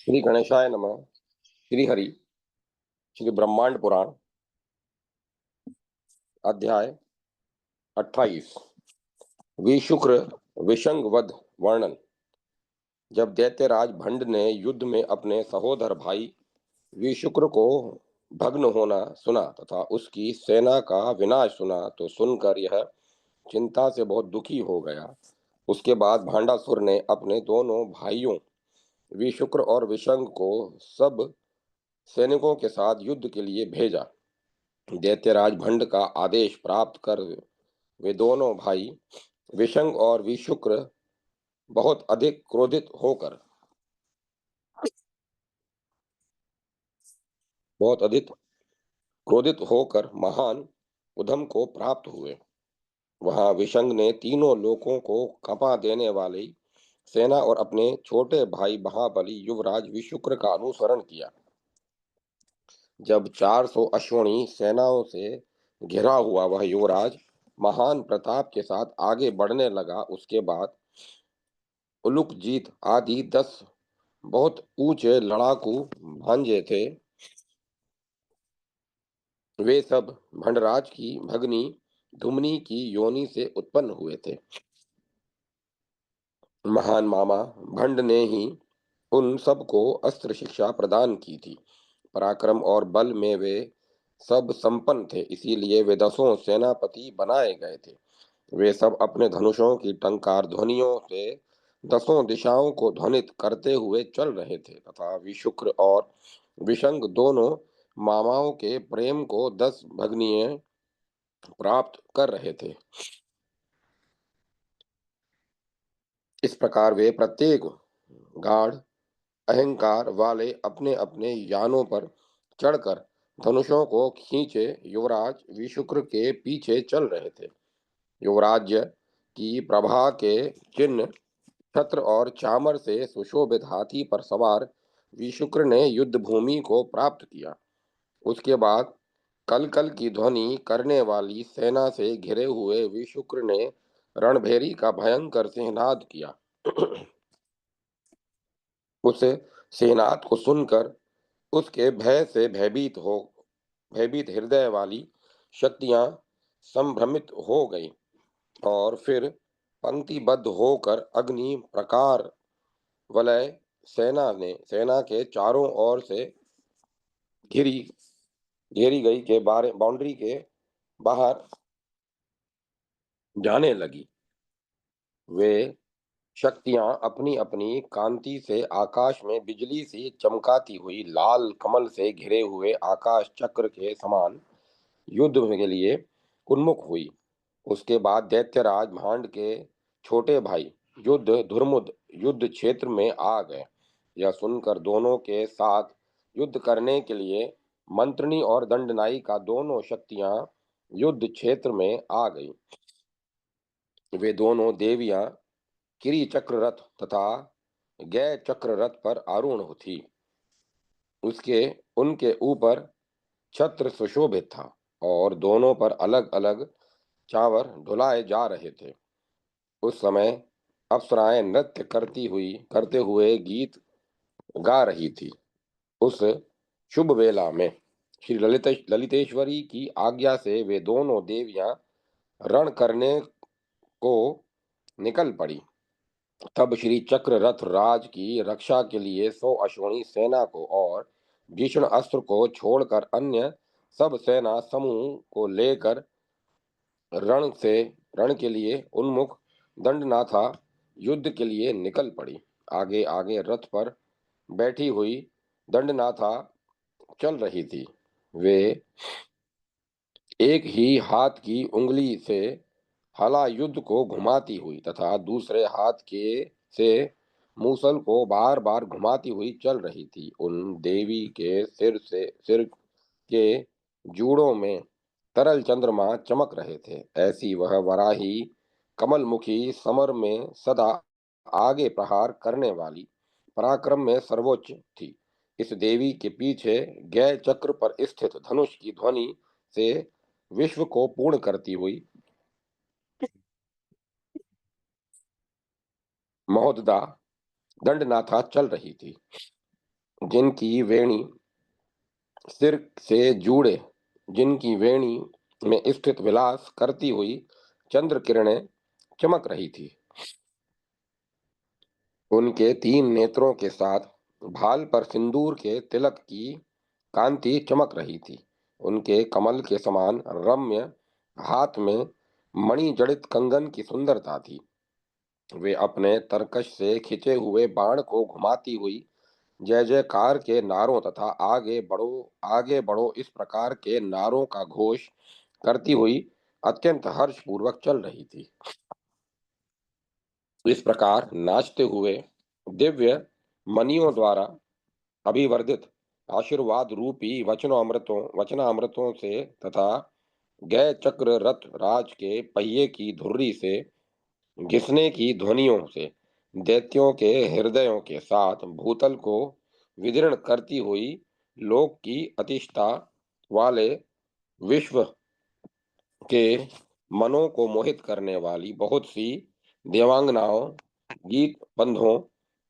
श्री गणेशाय नमः। श्री हरि। श्री ब्रह्मांड पुराण अध्याय 28। विशुक्र विशंग वध वर्णन। जब दैत्यराज भंड ने युद्ध में अपने सहोदर भाई विशुक्र को भग्न होना सुना तथा उसकी सेना का विनाश सुना तो सुनकर यह चिंता से बहुत दुखी हो गया। उसके बाद भांडासुर ने अपने दोनों भाइयों विशुक्र और विशंग को सब सैनिकों के साथ युद्ध के लिए भेजा। दैत्यराज भंड का आदेश प्राप्त कर वे दोनों भाई विशंग और विशुक्र बहुत अधिक क्रोधित होकर महान उधम को प्राप्त हुए। वहां विशंग ने तीनों लोकों को कंपा देने वाली सेना और अपने छोटे भाई महाबली युवराज विशुक्र का अनुसरण किया। जब 400 अश्वनी सेनाओं से घिरा हुआ वह युवराज महान प्रताप के साथ आगे बढ़ने लगा, उसके बाद उलुकजीत आदि 10 बहुत ऊंचे लड़ाकू भांजे थे। वे सब भंडराज की भगनी धुमनी की योनि से उत्पन्न हुए थे। महान मामा भंड ने ही उन सबको अस्त्र शिक्षा प्रदान की थी। पराक्रम और बल में वे सब संपन्न थे, इसीलिए वे 10 सेनापति बनाए गए थे। वे सब अपने धनुषों की टंकार ध्वनियों से 10 दिशाओं को ध्वनित करते हुए चल रहे थे तथा विशुक्र और विशंग दोनों मामाओं के प्रेम को 10 भगनिये प्राप्त कर रहे थे। इस प्रकार वे प्रत्येक गाढ़ अहंकार वाले अपने अपने यानों पर चढ़कर धनुषों को खींचे युवराज विशुक्र के पीछे चल रहे थे। युवराज्य की प्रभा के चिन्ह छत्र और चामर से सुशोभित हाथी पर सवार विशुक्र ने युद्ध भूमि को प्राप्त किया। उसके बाद कल कल की ध्वनि करने वाली सेना से घिरे हुए विशुक्र ने रणभेरी का भयंकर सिंहनाद किया। उस सिंहनाद को सुनकर उसके भय से भयभीत हृदय वाली शक्तियां संभ्रमित हो गईं और फिर पंक्तिबद्ध होकर अग्नि प्रकार वलय सेना के चारों ओर से घिरी घेरी गई के बाउंड्री के बाहर जाने लगी। वे शक्तियां अपनी अपनी कांति से आकाश में बिजली सी चमकाती हुई लाल कमल से घिरे हुए आकाश चक्र के समान युद्ध के लिए उन्मुख हुई। उसके बाद दैत्यराज भांड के छोटे भाई युद्ध क्षेत्र में आ गए। यह सुनकर दोनों के साथ युद्ध करने के लिए मंत्रनी और दंडनाई का दोनों शक्तियां युद्ध क्षेत्र में आ गई। वे दोनों देवियां किरी चक्र रथ तथा गय चक्र रथ पर आरूढ़ थी। उसके उनके ऊपर छत्र सुशोभित था और दोनों पर अलग अलग चावर ढुलाए जा रहे थे। उस समय अप्सराएं नृत्य करते हुए गीत गा रही थी। उस शुभ वेला में श्री ललितेश्वरी की आज्ञा से वे दोनों देवियां रण करने को निकल पड़ी। तब श्री चक्र रथ राज की रक्षा के लिए 100 अश्वनी सेना को और भीषण अस्त्र को छोड़कर अन्य सब सेना समूह को लेकर रण के लिए उन्मुख दंडनाथा युद्ध के लिए निकल पड़ी। आगे आगे रथ पर बैठी हुई दंडनाथा चल रही थी। वे एक ही हाथ की उंगली से हला युद्ध को घुमाती हुई तथा दूसरे हाथ के से मूसल को बार बार घुमाती हुई चल रही थी। उन देवी के सिर के जूड़ों में तरल चंद्रमा चमक रहे थे। ऐसी वह वराही कमलमुखी समर में सदा आगे प्रहार करने वाली पराक्रम में सर्वोच्च थी। इस देवी के पीछे गय चक्र पर स्थित धनुष की ध्वनि से विश्व को पूर्ण करती हुई महोददा दंडनाथा चल रही थी। जिनकी वेणी सिर से जूड़े जिनकी वेणी में स्थित विलास करती हुई चंद्र किरणें चमक रही थी। उनके तीन नेत्रों के साथ भाल पर सिंदूर के तिलक की कांति चमक रही थी। उनके कमल के समान रम्य हाथ में मणि जड़ित कंगन की सुंदरता थी। वे अपने तरकश से खिंचे हुए बाण को घुमाती हुई जय जयकार के नारों तथा आगे बढ़ो इस प्रकार के नारों का घोष करती हुई अत्यंत हर्षपूर्वक चल रही थी। इस प्रकार नाचते हुए दिव्य मनियों द्वारा अभिवर्धित आशीर्वाद रूपी वचनामृतों से तथा गय चक्र रथ राज के पहिए की धुर्री से घिसने की ध्वनियों से दैत्यों के हृदयों के साथ भूतल को विदीर्ण करती हुई लोक की अतिष्ठा वाले विश्व के मनों को मोहित करने वाली बहुत सी देवांगनाओं गीत बंधों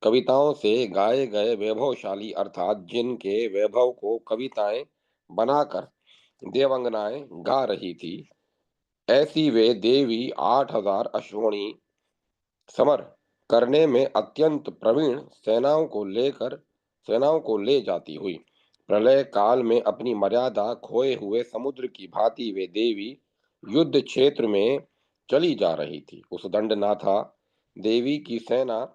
कविताओं से गाए गए वैभवशाली अर्थात जिनके वैभव को कविताएं बनाकर देवांगनाएं गा रही थी, ऐसी वे देवी 8,000 अश्वनी समर करने में अत्यंत प्रवीण सेनाओं को ले जाती हुई प्रलय काल में अपनी मर्यादा खोए हुए समुद्र की भांति वे देवी युद्ध क्षेत्र में चली जा रही थी। उस दंडनाथा देवी की सेना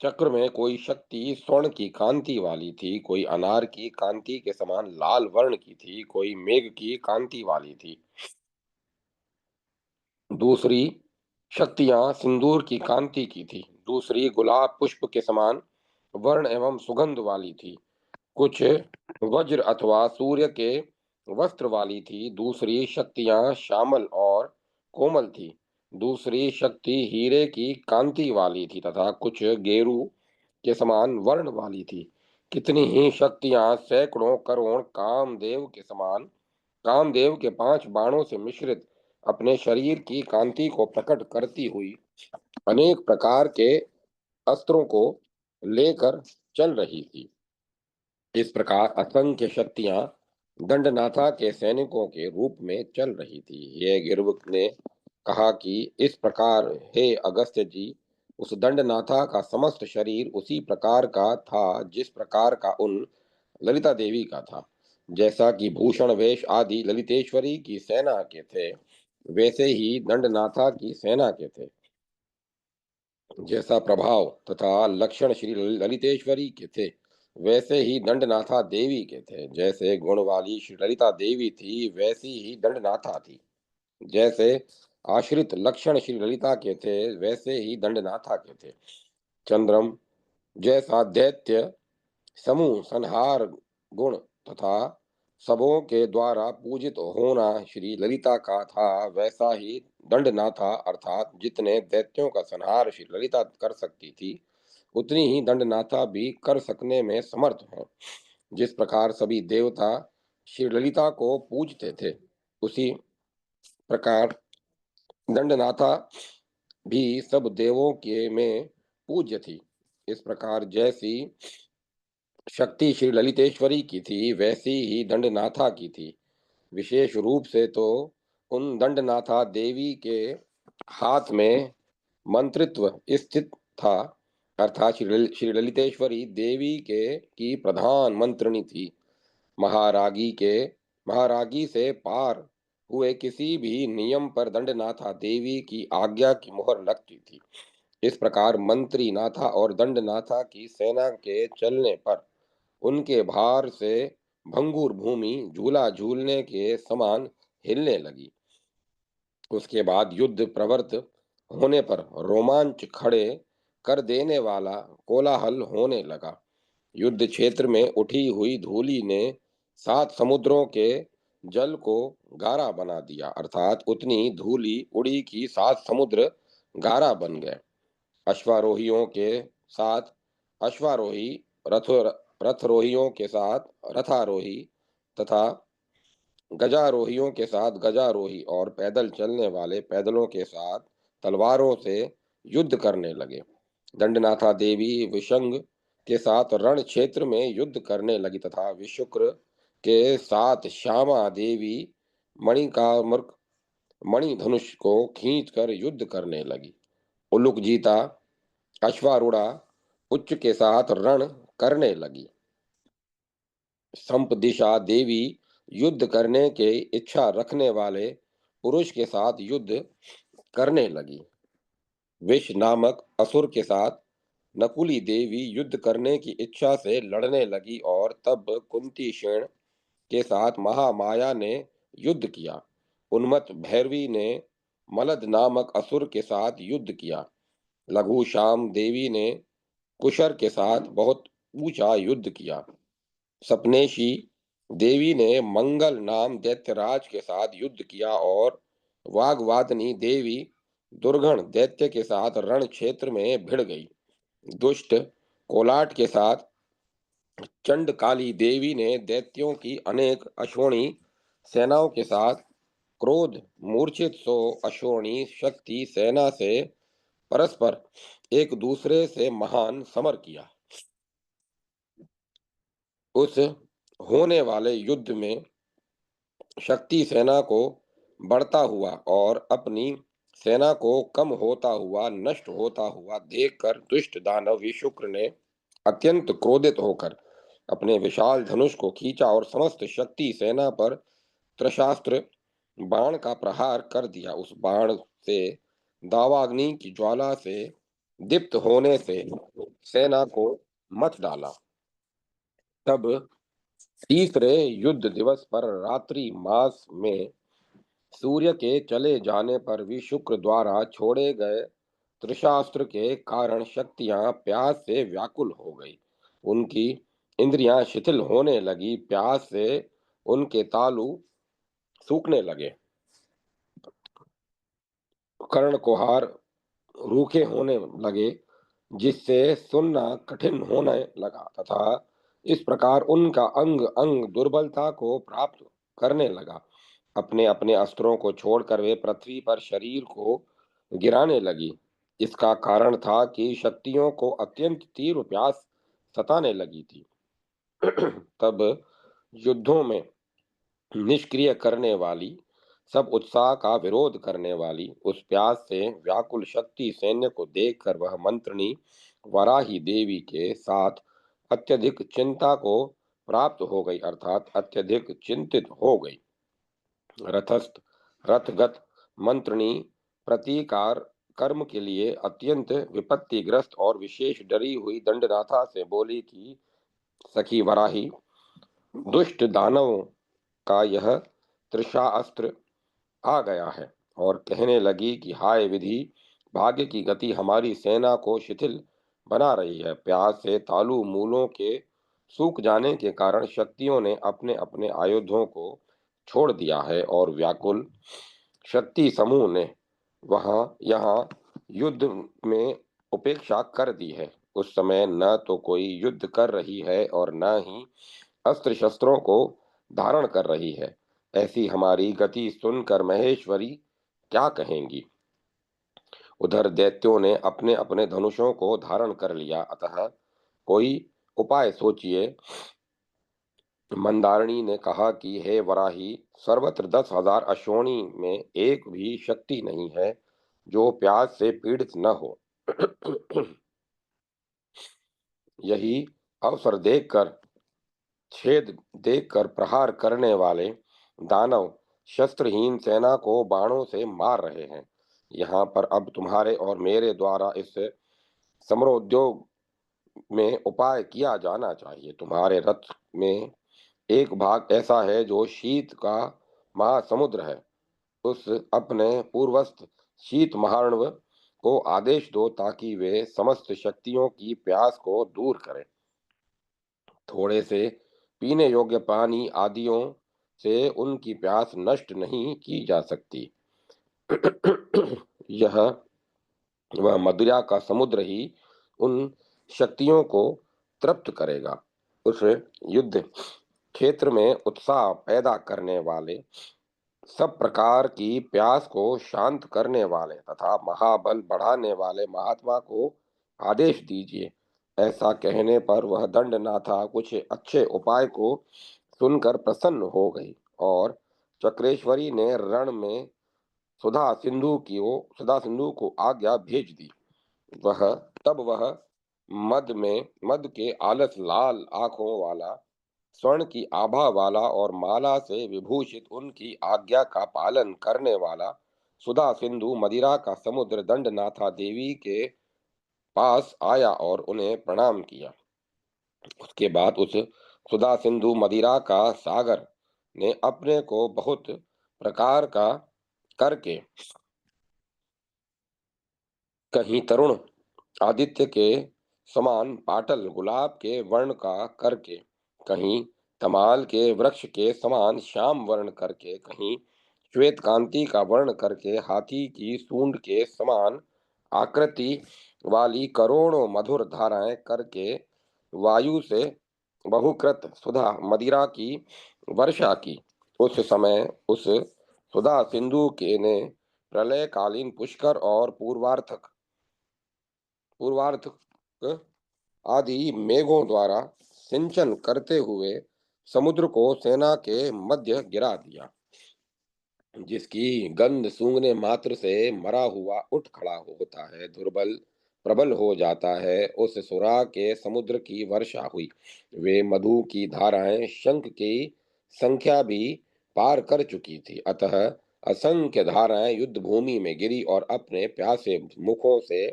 चक्र में कोई शक्ति स्वर्ण की कांति वाली थी, कोई अनार की कांति के समान लाल वर्ण की थी, कोई मेघ की कांति वाली थी। दूसरी शक्तियां सिंदूर की कांति की थी, दूसरी गुलाब पुष्प के समान वर्ण एवं सुगंध वाली थी, कुछ वज्र अथवा सूर्य के वस्त्र वाली थी, दूसरी शक्तियां श्यामल और कोमल थी, दूसरी शक्ति हीरे की कांति वाली थी तथा कुछ गेरू के समान वर्ण वाली थी। कितनी ही शक्तियां सैकड़ों करोड़ कामदेव के 5 बाणों से मिश्रित अपने शरीर की कांति को प्रकट करती हुई अनेक प्रकार के अस्त्रों को लेकर चल रही थी। इस प्रकार असंख्य शक्तियां दंडनाथा के सैनिकों के रूप में चल रही थी। यह गिरवक ने कहा कि इस प्रकार हे अगस्त्य जी, उस दंडनाथा का समस्त शरीर उसी प्रकार का था जिस प्रकार का उन ललिता देवी का था। जैसा कि भूषण वेश आदि ललितेश्वरी की सेना के थे, वैसे ही दंडनाथा की सेना के थे। जैसा प्रभाव तथा लक्षण श्री ललितेश्वरी के थे, वैसे ही दंडनाथा देवी के थे। जैसे गुण वाली श्री ललिता देवी थी, वैसी ही दंडनाथा थी। जैसे आश्रित लक्षण श्री ललिता के थे, वैसे ही दंडनाथा के थे। चंद्रम जैसा दैत्य समूह संहार गुण तथा सबों के द्वारा पूजित होना श्री ललिता का था, वैसा ही दंडनाथा अर्थात जितने दैत्यों का संहार श्री ललिता कर सकती थी, उतनी ही दंडनाथा भी कर सकने में समर्थ है। जिस प्रकार सभी देवता श्री ललिता को पूजते थे, उसी प्रकार दंडनाथा भी सब देवों के में पूज्य थी। इस प्रकार जैसी शक्ति श्री ललितेश्वरी की थी, वैसी ही दंडनाथा की थी। विशेष रूप से तो उन दंडनाथा देवी के हाथ में मंत्रित्व स्थित था, अर्थात श्री ललितेश्वरी देवी के की प्रधान मंत्रिणी थी। महारागी के महारागी से पार हुए किसी भी नियम पर दंडनाथा देवी की आज्ञा की मुहर लगती थी। इस प्रकार मंत्री नाथा और दंडनाथा की सेना के चलने पर उनके भार से भंगुर भूमि झूला झूलने के समान हिलने लगी। उसके बाद युद्ध प्रवृत्त होने पर रोमांच खड़े कर देने वाला कोलाहल होने लगा। युद्ध क्षेत्र में उठी हुई धूलि ने 7 समुद्रों के जल को गारा बना दिया, अर्थात उतनी धूलि उड़ी कि 7 समुद्र गारा बन गए। अश्वारोहियों के साथ अश्वारोही, रथ रथरोहियों के साथ रथारोही तथा गजारोहियों के साथ गजारोही और पैदल चलने वाले पैदलों के साथ तलवारों से युद्ध करने लगे। दंडनाथा देवी विशंग के साथ रण क्षेत्र में युद्ध करने लगी तथा विशुक्र के साथ श्यामा देवी मणिकामर्क मणिधनुष को खींचकर युद्ध करने लगी। उलुक जीता अश्वारूढ़ा उच्च के साथ रण करने लगी। संपदिशा देवी युद्ध करने के इच्छा रखने वाले पुरुष के साथ युद्ध करने लगी। विष नामक असुर के साथ नकुली देवी युद्ध करने की इच्छा से लड़ने लगी और तब कुंती सेन के साथ महामाया ने युद्ध किया। उन्मत्त भैरवी ने मलद नामक असुर के साथ युद्ध किया। लघु श्याम देवी ने कुशर के साथ बहुत ऊंचा युद्ध किया। सपनेशी देवी ने मंगल नाम दैत्यराज के साथ युद्ध किया और वाग्वादनी देवी दुर्गण दैत्य के साथ रण क्षेत्र में भिड़ गई। दुष्ट कोलाट के साथ चंडकाली देवी ने दैत्यों की अनेक अश्वनी सेनाओं के साथ क्रोध मूर्छित 100 अश्वनी शक्ति सेना से परस्पर एक दूसरे से महान समर किया। उस होने वाले युद्ध में शक्ति सेना को बढ़ता हुआ और अपनी सेना को कम होता हुआ नष्ट होता हुआ देखकर दुष्ट दानव विशुक्र ने अत्यंत क्रोधित होकर अपने विशाल धनुष को खींचा और समस्त शक्ति सेना पर त्रशास्त्र बाण का प्रहार कर दिया। उस बाण से दावाग्नि की ज्वाला से दीप्त होने से सेना को मत डाला। तब तीसरे युद्ध दिवस पर रात्रि मास में सूर्य के चले जाने पर भी शुक्र द्वारा छोड़े गए त्रिशास्त्र के कारण शक्तियां प्यास से व्याकुल हो गई। उनकी इंद्रियां शिथिल होने लगी। प्यास से उनके तालु सूखने लगे। कर्ण कुहार रूखे होने लगे जिससे सुनना कठिन होने लगा तथा इस प्रकार उनका अंग अंग दुर्बलता को प्राप्त करने लगा। अपने अपने अस्त्रों को छोड़कर वे पृथ्वी पर शरीर को गिराने लगी। इसका कारण था कि शक्तियों को अत्यंत तीव्र प्यास सताने लगी थी। तब युद्धों में निष्क्रिय करने वाली सब उत्साह का विरोध करने वाली उस प्यास से व्याकुल शक्ति सैन्य को देखकर वह मंत्रनी वराही देवी के साथ अत्यधिक चिंता को प्राप्त हो गई अर्थात अत्यधिक चिंतित हो गई। रथस्थ रथगत मंत्रनी प्रतीकार कर्म के लिए अत्यंत विपत्तिग्रस्त और विशेष डरी हुई दंडनाथा से बोली कि सखी वराही, दुष्ट दानवों का यह त्रिशास्त्र आ गया है। और कहने लगी कि हाय विधि, भाग्य की गति हमारी सेना को शिथिल बना रही है। प्यास से तालु मूलों के सूख जाने के कारण शक्तियों ने अपने अपने आयुधों को छोड़ दिया है और व्याकुल शक्ति समूह ने वहां यहाँ युद्ध में उपेक्षा कर दी है। उस समय न तो कोई युद्ध कर रही है और न ही अस्त्र शस्त्रों को धारण कर रही है। ऐसी हमारी गति सुनकर महेश्वरी क्या कहेंगी। उधर दैत्यों ने अपने अपने धनुषों को धारण कर लिया, अतः कोई उपाय सोचिए। मंदारिणी ने कहा कि हे वराही, सर्वत्र 10,000 अश्वनी में एक भी शक्ति नहीं है जो प्यास से पीड़ित न हो। यही अवसर देखकर छेद देखकर प्रहार करने वाले दानव शस्त्रहीन सेना को बाणों से मार रहे हैं। यहाँ पर अब तुम्हारे और मेरे द्वारा इस समरोद्योग में उपाय किया जाना चाहिए। तुम्हारे रथ में एक भाग ऐसा है जो शीत का महासमुद्र है। उस अपने पूर्वस्थ शीत महार्णव को आदेश दो ताकि वे समस्त शक्तियों की प्यास को दूर करें। थोड़े से पीने योग्य पानी आदियों से उनकी प्यास नष्ट नहीं की जा सकती। यह वह मदिरा का समुद्र ही उन शक्तियों को तृप्त करेगा। उस युद्ध क्षेत्र में उत्साह पैदा करने वाले, सब प्रकार की प्यास को शांत करने वाले तथा महाबल बढ़ाने वाले महात्मा को आदेश दीजिए ऐसा कहने पर वह दंडनाथा कुछ अच्छे उपाय को सुनकर प्रसन्न हो गई और चक्रेश्वरी ने रण में सुधा सिंधु को आज्ञा भेज दी। वह वह मद के आलस लाल आंखों वाला, स्वर्ण की आभा वाला और माला से विभूषित उनकी आज्ञा का पालन करने वाला सुधा सिंधु मदिरा का समुद्र दंडनाथा देवी के पास आया और उन्हें प्रणाम किया। उसके बाद उस सुधा सिंधु मदिरा का सागर ने अपने को बहुत प्रकार का करके, कहीं तरुण आदित्य के समान पाटल गुलाब के वर्ण का करके, कहीं तमाल के वृक्ष के समान श्याम वर्ण करके, कहीं श्वेत कांति का वर्ण करके, हाथी की सूंड के समान आकृति वाली करोड़ों मधुर धाराएं करके, वायु से बहुकृत सुधा मदिरा की वर्षा की। उस समय उस सुधा सिंधु के ने प्रलयकालीन पुष्कर और पूर्वार्थ आदि मेघों द्वारा सिंचन करते हुए समुद्र को सेना के मध्य गिरा दिया, जिसकी गंध सूंघने मात्र से मरा हुआ उठ खड़ा होता है, दुर्बल प्रबल हो जाता है। उस सुरा के समुद्र की वर्षा हुई। वे मधु की धाराएं शंख की संख्या भी पार कर चुकी थी, अतः असंख्य धाराएं युद्ध भूमि में गिरी और अपने प्यासे मुखों से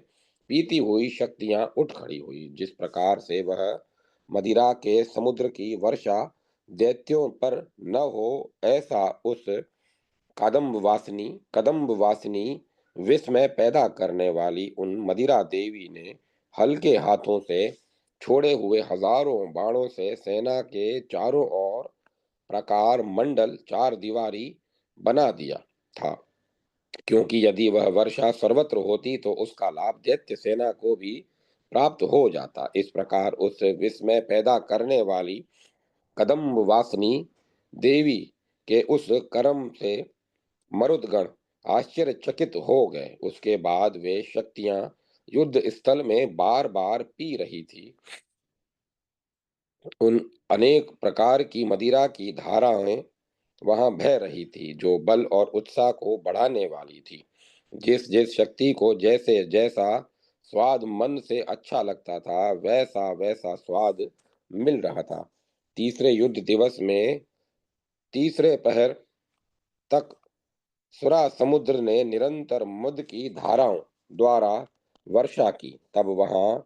पीती हुई शक्तियां उठ खड़ी हुई। जिस प्रकार से वह मदिरा के समुद्र की वर्षा दैत्यों पर न हो, ऐसा उस कदम्ब वासिनी विस्मय पैदा करने वाली उन मदिरा देवी ने हल्के हाथों से छोड़े हुए हजारों बाणों से सेना के चारों ओर प्रकार मंडल चार दीवारी बना दिया था, क्योंकि यदि वह वर्षा सर्वत्र होती तो उसका लाभ दैत्य सेना को भी प्राप्त हो जाता। इस प्रकार उस विस्मय पैदा करने वाली कदम्ब वासिनी देवी के उस कर्म से मरुदगण आश्चर्यचकित हो गए। उसके बाद वे शक्तियां युद्ध स्थल में बार बार पी रही थी। उन अनेक प्रकार की मदिरा की धाराएं वहां बह रही थी, जो बल और उत्साह को बढ़ाने वाली थी। जिस जिस शक्ति को जैसे जैसा स्वाद मन से अच्छा लगता था, वैसा वैसा स्वाद मिल रहा था। तीसरे युद्ध दिवस में तीसरे पहर तक सुरा समुद्र ने निरंतर मद की धाराओं द्वारा वर्षा की। तब वहां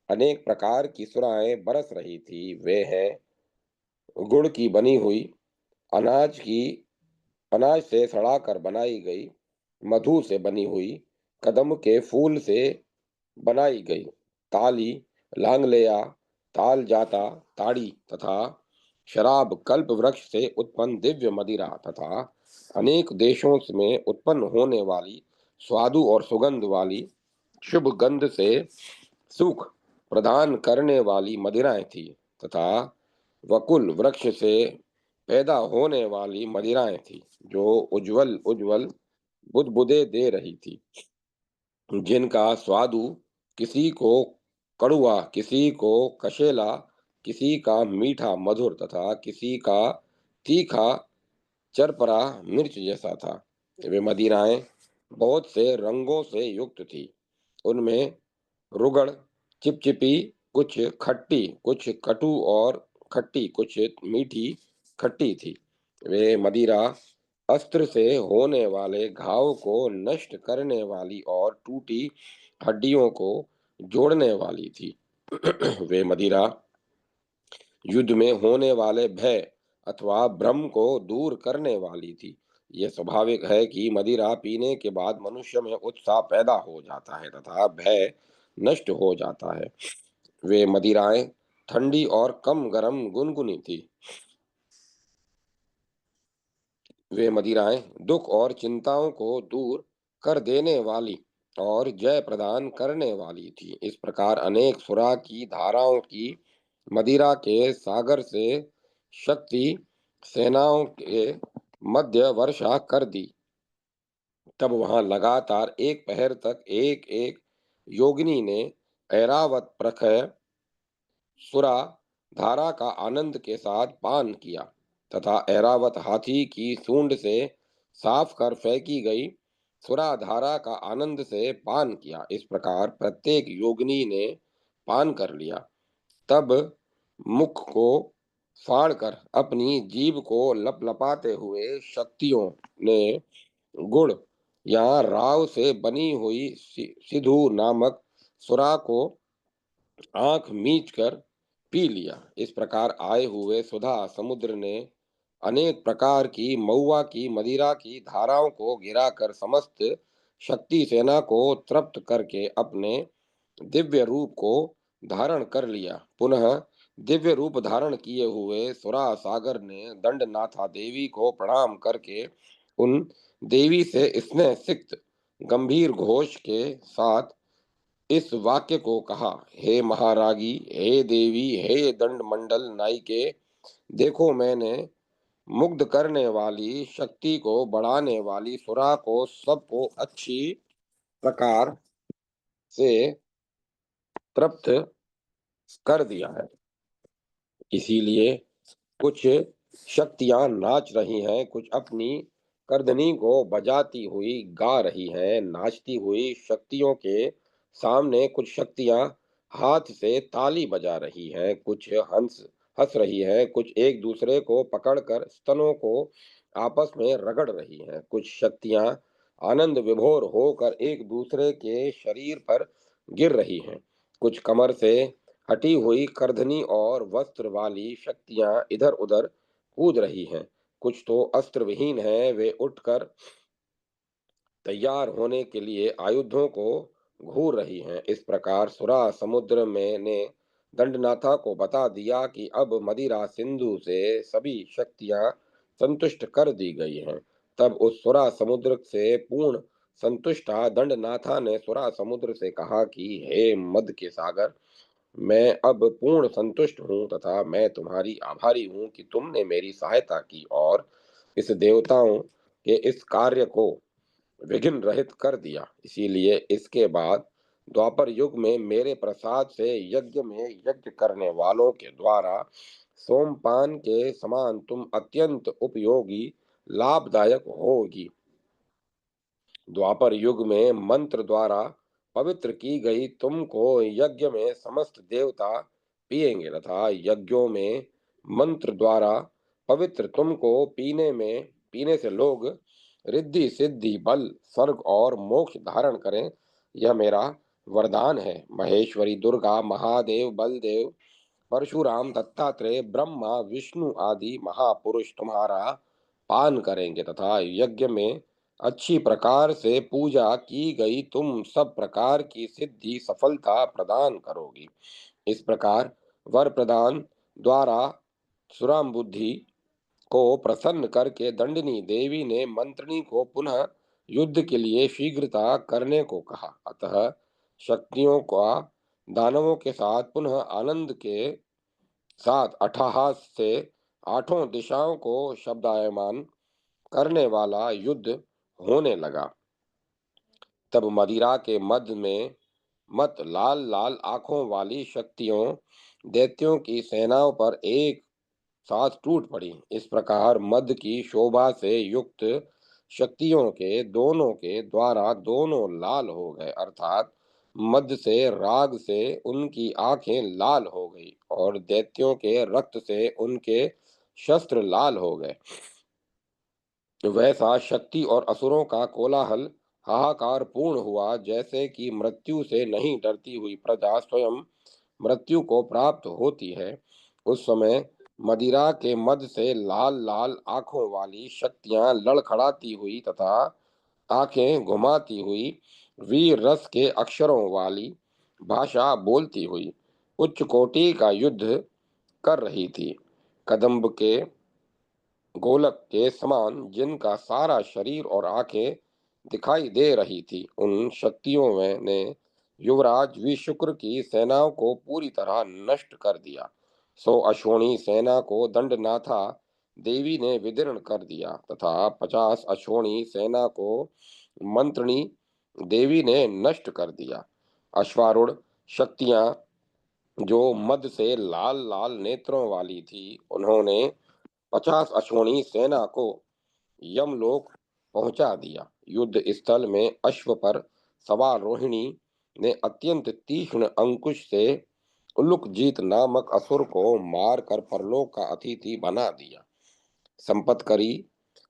अनेक प्रकार की सुराएं बरस रही थी। वे हैं गुड़ की बनी हुई, अनाज की अनाज से सड़ाकर बनाई गई, मधु से बनी हुई, कदम के फूल से बनाई गई, ताली, लांगलेया, ताल जाता, ताड़ी तथा शराब कल्प वृक्ष से उत्पन्न दिव्य मदिरा तथा अनेक देशों में उत्पन्न होने वाली स्वादु और सुगंध वाली शुभ गंध से सुख प्रदान करने वाली मदिराएं थी, तथा वकुल वृक्ष से पैदा होने वाली मदिराएं थी, जो उज्जवल उज्जवल बुदबुदे दे रही थी, जिनका स्वादु किसी को कड़ुआ, किसी को कशेला, किसी का मीठा मधुर तथा किसी का तीखा चरपरा मिर्च जैसा था। वे मदिराएं बहुत से रंगों से युक्त थी। उनमें रुगड़, चिपचिपी, कुछ खट्टी, कुछ कटु और खट्टी, कुछ मीठी खट्टी थी। वे मदिरा अस्त्र से होने वाले घाव को नष्ट करने वाली और टूटी हड्डियों को जोड़ने वाली थी। वे मदिरा युद्ध में होने वाले भय अथवा भ्रम को दूर करने वाली थी। यह स्वाभाविक है कि मदिरा पीने के बाद मनुष्य में उत्साह पैदा हो जाता है तथा भय नष्ट हो जाता है। वे मदिराएं ठंडी और कम गरम गुनगुनी थी। वे मदिराएं दुख और चिंताओं को दूर कर देने वाली और जय प्रदान करने वाली थी। इस प्रकार अनेक सुरा की धाराओं की मदिरा के सागर से शक्ति सेनाओं के मध्य वर्षा कर दी। तब वहां लगातार एक पहर तक एक एक योगिनी ने ऐरावत प्रखर सुरा धारा का आनंद के साथ पान किया तथा ऐरावत हाथी की सूंड से साफ कर फेंकी गई सुरा धारा का आनंद से पान किया। इस प्रकार प्रत्येक योगिनी ने पान कर लिया। तब मुख को फाड़कर अपनी जीभ को लपलपाते हुए शक्तियों ने गुड़ या राव से बनी हुई सिधु नामक सुरा को आंख मीच कर पी लिया। इस प्रकार आए हुए सुधा समुद्र ने अनेक प्रकार की महुआ की मदिरा की धाराओं को गिराकर समस्त शक्ति सेना को तृप्त करके अपने दिव्य रूप को धारण कर लिया। पुनः दिव्य रूप धारण किए हुए सुरा सागर ने दंडनाथा देवी को प्रणाम करके उन देवी से स्नेह सिक्त गंभीर घोष के साथ इस वाक्य को कहा, हे महारागी, हे देवी, हे दंड मंडल नायिके, देखो मैंने मुग्ध करने वाली शक्ति को बढ़ाने वाली सुरा को सबको अच्छी प्रकार से तृप्त कर दिया है। इसीलिए कुछ शक्तियां नाच रही हैं, कुछ अपनी करधनी को बजाती हुई गा रही हैं। नाचती हुई शक्तियों के सामने कुछ शक्तियां हाथ से ताली बजा रही हैं, कुछ हंस हंस रही हैं, कुछ एक दूसरे को पकड़कर स्तनों को आपस में रगड़ रही हैं, कुछ शक्तियां आनंद विभोर होकर एक दूसरे के शरीर पर गिर रही हैं, कुछ कमर से हटी हुई करधनी और वस्त्र वाली शक्तियां इधर उधर कूद रही हैं, कुछ तो अस्त्र विहीन हैं, वे उठकर तैयार होने के लिए आयुधों को घूर रही हैं। इस प्रकार सुरा समुद्र में ने दंडनाथा को बता दिया कि अब मदिरा सिंधु से सभी शक्तियां संतुष्ट कर दी गई हैं। तब उस सुरा समुद्र से पूर्ण संतुष्टा दंडनाथा ने सुरा समुद्र से कहा कि हे मद के सागर, मैं अब पूर्ण संतुष्ट हूँ तथा मैं तुम्हारी आभारी हूँ कि तुमने मेरी सहायता की और इस देवताओं के इस कार्य को विघ्न रहित कर दिया। इसीलिए इसके बाद द्वापर युग में मेरे प्रसाद से यज्ञ में यज्ञ करने वालों के द्वारा सोमपान के समान तुम अत्यंत उपयोगी लाभदायक होगी। द्वापर युग में मंत्र द्वारा पवित्र की गई तुमको यज्ञ में समस्त देवता पिएंगे तथा यज्ञों में मंत्र द्वारा पवित्र तुमको पीने से लोग रिद्धि सिद्धि बल स्वर्ग और मोक्ष धारण करें। यह मेरा वरदान है। महेश्वरी दुर्गा महादेव बलदेव परशुराम दत्तात्रेय ब्रह्मा विष्णु आदि महापुरुष तुम्हारा पान करेंगे तथा यज्ञ में अच्छी प्रकार से पूजा की गई तुम सब प्रकार की सिद्धि सफलता प्रदान करोगी। इस प्रकार वर प्रदान द्वारा सुराम बुद्धि को प्रसन्न करके दंडिनी देवी ने मंत्रिणी को पुनः युद्ध के लिए शीघ्रता करने को कहा। अतः शक्तियों का दानवों के साथ पुनः आनंद के साथ अट्टहास से आठों दिशाओं को शब्दायमान करने वाला युद्ध होने लगा। तब मदिरा के मध्य में मत लाल लाल आंखों वाली शक्तियों दैत्यों की सेनाओं पर एक साथ टूट पड़ी। इस प्रकार मद की शोभा से युक्त शक्तियों के द्वारा दोनों लाल हो गए, अर्थात मद से राग से उनकी आंखें लाल हो गई और दैत्यों के रक्त से उनके शस्त्र लाल हो गए। वैसा शक्ति और असुरों का कोलाहल हाहाकार पूर्ण हुआ, जैसे कि मृत्यु से नहीं डरती हुई प्रजा स्वयं मृत्यु को प्राप्त होती है। उस समय मदिरा के मद से लाल लाल आंखों वाली शक्तियां लड़खड़ाती हुई तथा आंखें घुमाती हुई वीर रस के अक्षरों वाली भाषा बोलती हुई उच्च कोटि का युद्ध कर रही थी। कदम्ब के गोलक के समान जिनका सारा शरीर और आंखें दिखाई दे रही थी, उन शक्तियों ने युवराज विशुक्र की सेनाओं को पूरी तरह नष्ट कर दिया। सो अश्वनी सेना को दंडनाथा देवी ने विदीर्ण कर दिया तथा 50 अश्वनी सेना को मंत्रिणी देवी ने नष्ट कर दिया। अश्वारूढ़ शक्तियां जो मद से लाल लाल नेत्रों वाली थी, उन्होंने 50 अश्वनी सेना को यमलोक पहुंचा दिया। युद्ध स्थल में अश्व पर सवार रोहिणी ने अत्यंत तीक्ष्ण अंकुश से उल्लुकजीत नामक असुर को मारकर परलोक का अतिथि बना दिया। संपतकरी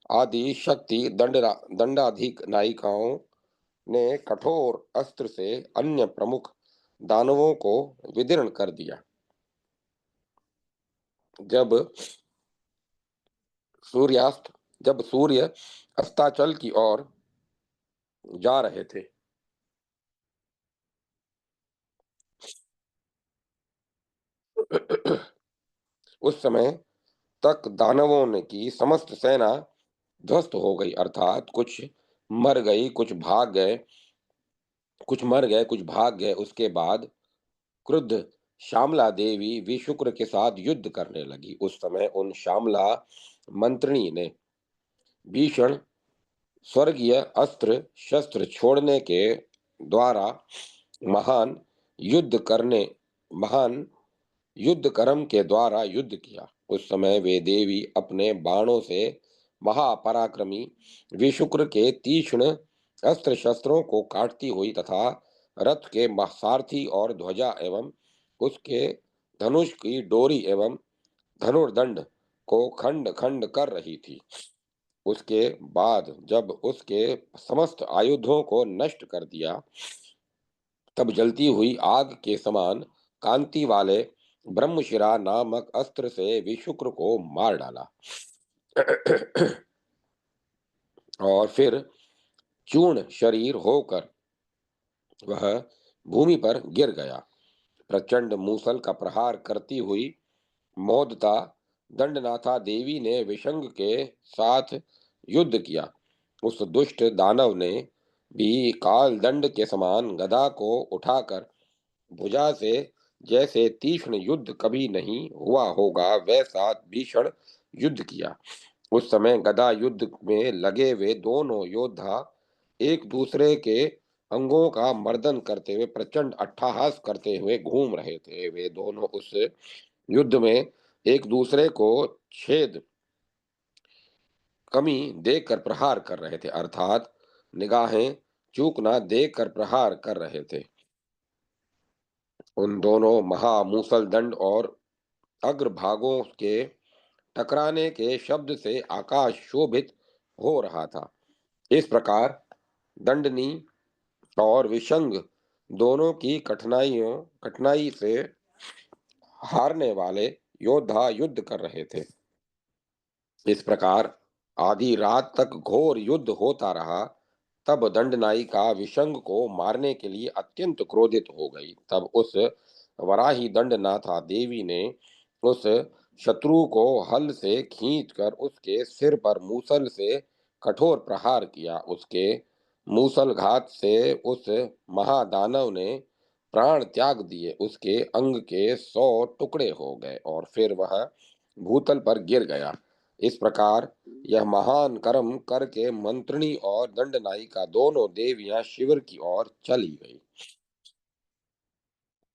आदि शक्ति दंडाधिक नायिकाओं ने कठोर अस्त्र से अन्य प्रमुख दानवों को विदीर्ण कर दिया। जब सूर्यास्त जब सूर्य अस्ताचल की ओर जा रहे थे, उस समय तक दानवों ने की समस्त सेना ध्वस्त हो गई, अर्थात कुछ मर गई, कुछ भाग गए। उसके बाद क्रुद्ध श्यामला देवी विशुक्र के साथ युद्ध करने लगी। उस समय उन श्यामला मंत्रिणी ने भीषण स्वर्गीय अस्त्र शस्त्र छोड़ने के द्वारा महान युद्ध करने महान युद्ध कर्म के द्वारा युद्ध किया। उस समय वे देवी अपने बाणों से महापराक्रमी विशुक्र के तीक्ष्ण अस्त्र शस्त्रों को काटती हुई तथा रथ के सारथी और ध्वजा एवं उसके धनुष की डोरी एवं धनुर्दंड को खंड खंड कर रही थी। उसके बाद जब उसके समस्त आयुधों को नष्ट कर दिया, तब जलती हुई आग के समान कांति वाले ब्रह्मशिरा नामक अस्त्र से विशुक्र को मार डाला। और फिर चूर्ण शरीर होकर वह भूमि पर गिर गया। प्रचंड मूसल का प्रहार करती हुई मोदता दंडनाथा देवी ने विशंग के साथ युद्ध किया। उस दुष्ट दानव ने भी काल दंड के समान गदा को उठाकर भुजा से जैसे तीक्ष्ण युद्ध कभी नहीं हुआ होगा वैसा भीषण युद्ध किया। उस समय गदा युद्ध में लगे वे दोनों योद्धा एक दूसरे के अंगों का मर्दन करते हुए प्रचंड अट्टहास करते हुए घूम रहे थे। वे दोनों उस युद्ध में एक दूसरे को छेद कमी देकर प्रहार कर रहे थे, अर्थात निगाहें चूकना देकर प्रहार कर रहे थे। उन दोनों महामूसल दंड और अग्रभागों के टकराने के शब्द से आकाश शोभित हो रहा था। इस प्रकार दंडनी और विशंग दोनों की कठिनाई से हारने वाले योद्धा युद्ध कर रहे थे। इस प्रकार आधी रात तक घोर युद्ध होता रहा। तब दंडनायिका विशंग को मारने के लिए अत्यंत क्रोधित हो गई। तब उस वराही दंडनाथा देवी ने उस शत्रु को हल से खींचकर उसके सिर पर मूसल से कठोर प्रहार किया। उसके मूसल घात से उस महादानव ने प्राण त्याग दिए। उसके अंग के 100 टुकड़े हो गए और फिर वह भूतल पर गिर गया। इस प्रकार यह महान कर्म करके मंत्रिणी और दंडनायिका दोनों देवियां शिविर की ओर चली गई।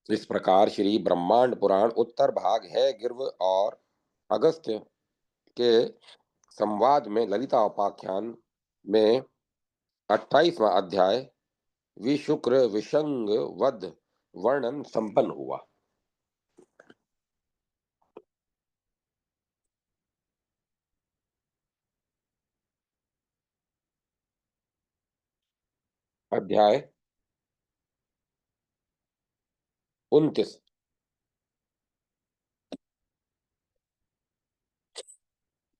इस प्रकार श्री ब्रह्मांड पुराण उत्तर भाग है गिर्व और अगस्त्य के संवाद में ललिता उपाख्यान में 28वां अध्याय विशुक्र विशंग वध वर्णन संपन्न हुआ। अध्याय 29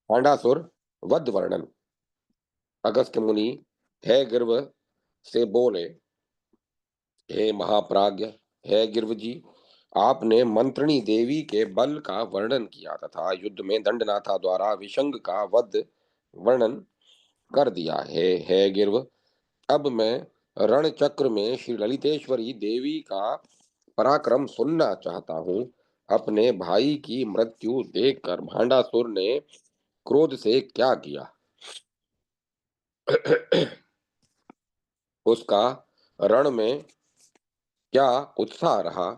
पांडासुर वध वर्णन। अगस्त्य मुनि है गिर्व से बोले, हे महाप्राज्य, हे गिर्व जी, आपने मंत्रिणी देवी के बल का वर्णन किया तथा युद्ध में दंडनाथा द्वारा विशंग का वध वर्णन कर दिया है। हे गिर्व, अब मैं रण चक्र में श्री ललितेश्वरी देवी का पराक्रम सुनना चाहता हूँ। अपने भाई की मृत्यु देखकर भांडासुर ने क्रोध से क्या किया, उसका रण में क्या उत्साह रहा,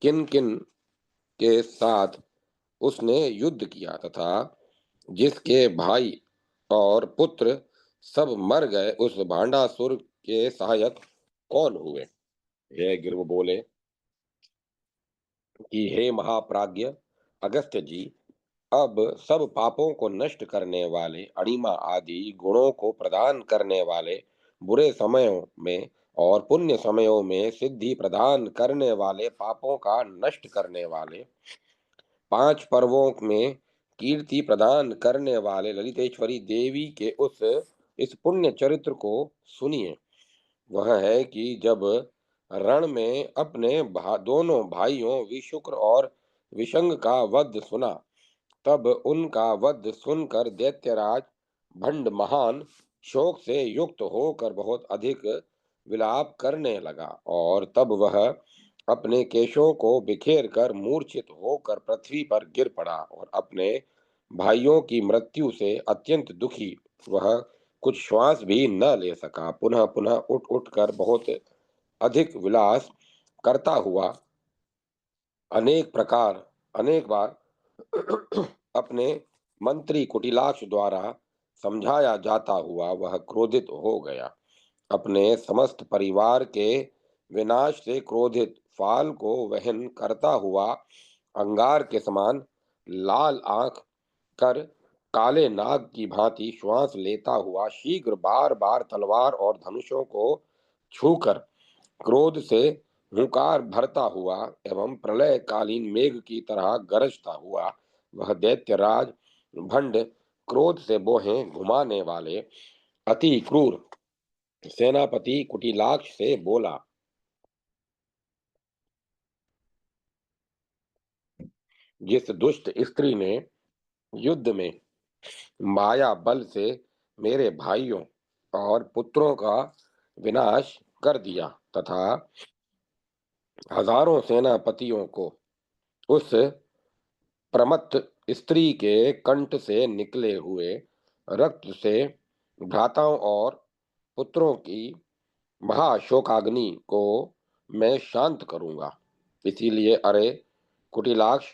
किन किन के साथ उसने युद्ध किया तथा जिसके भाई और पुत्र सब मर गए, उस भांडासुर के सहायक कौन हुए? हे गिर्व बोले कि हे महाप्राज्ञ अगस्त्य जी, अब सब पापों को नष्ट करने वाले, अणिमा आदि गुणों को प्रदान करने वाले, बुरे समयों में और पुण्य समयों में सिद्धि प्रदान करने वाले, पापों का नष्ट करने वाले, 5 पर्वों में कीर्ति प्रदान करने वाले ललितेश्वरी देवी के उस इस पुण्य चरित्र को सुनिए। वह है कि जब रण में अपने दोनों भाइयों विशुक्र और विशंग का वध सुना, तब उनका वध सुनकर दैत्यराज भंड महान शोक से युक्त होकर बहुत अधिक विलाप करने लगा, और तब वह अपने केशों को बिखेर कर मूर्छित होकर पृथ्वी पर गिर पड़ा, और अपने भाइयों की मृत्यु से अत्यंत दुखी वह कुछ श्वास भी न ले सका। पुनः पुनः उठ उठ कर बहुत अधिक विलास करता हुआ अनेक बार अपने मंत्री कुटिलाक्ष द्वारा समझाया जाता हुआ वह क्रोधित हो गया। अपने समस्त परिवार के विनाश से क्रोधित फाल को वहन करता हुआ अंगार के समान लाल आंख कर काले नाग की भांति श्वास लेता हुआ शीघ्र बार बार तलवार और धनुषों को छूकर क्रोध से हुंकार भरता हुआ एवं प्रलयकालीन मेघ की तरह गरजता हुआ वह दैत्यराज भंड क्रोध से बोहें घुमाने वाले अति क्रूर सेनापति कुटिलाक्ष से बोला, जिस दुष्ट स्त्री ने युद्ध में माया बल से मेरे भाइयों और पुत्रों का विनाश कर दिया तथा हजारों सेनापतियों को उस प्रमत्त स्त्री के कंठ से निकले हुए रक्त से भ्राताओं और पुत्रों की महाशोकाग्नि को मैं शांत करूंगा। इसीलिए अरे कुटिलाक्ष,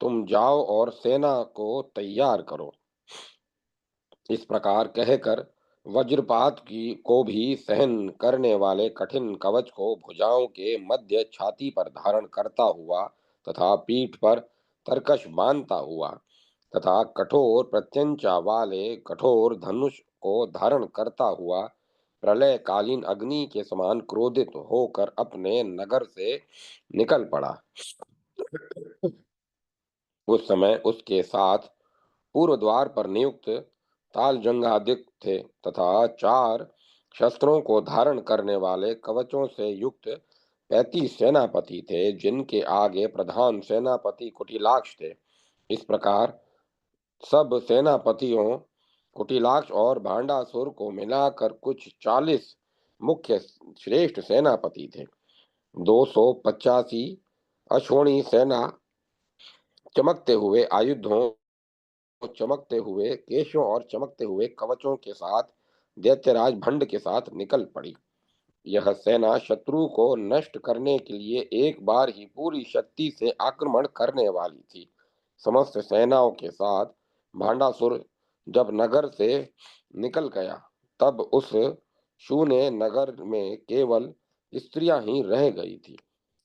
तुम जाओ और सेना को तैयार करो। इस प्रकार कहकर वज्रपात की को भी सहन करने वाले कठिन कवच को भुजाओं के मध्य छाती पर धारण करता हुआ तथा पीठ पर तरकश बांधता हुआ तथा कठोर प्रत्यंचा वाले कठोर धनुष को धारण करता हुआ प्रलयकालीन अग्नि के समान क्रोधित होकर अपने नगर से निकल पड़ा। उस समय उसके साथ पूर्व द्वार पर नियुक्त तालजंगादिक थे तथा 4 शस्त्रों को धारण करने वाले कवचों से युक्त 35 सेनापति थे, जिनके आगे प्रधान सेनापति कुटिलाक्ष थे। इस प्रकार सब सेनापतियों कुटिलाक्ष और भांडासुर को मिलाकर कुछ 40 मुख्य श्रेष्ठ सेनापति थे। 285 अश्वनी सेना चमकते हुए आयुधों, चमकते हुए केशों और चमकते हुए कवचों के साथ दैत्यराज भंड के साथ निकल पड़ी। यह सेना शत्रु को नष्ट करने के लिए एक बार ही पूरी शक्ति से आक्रमण करने वाली थी। समस्त सेनाओं के साथ भांडासुर जब नगर से निकल गया, तब उस शून्य नगर में केवल स्त्रियां ही रह गई थी।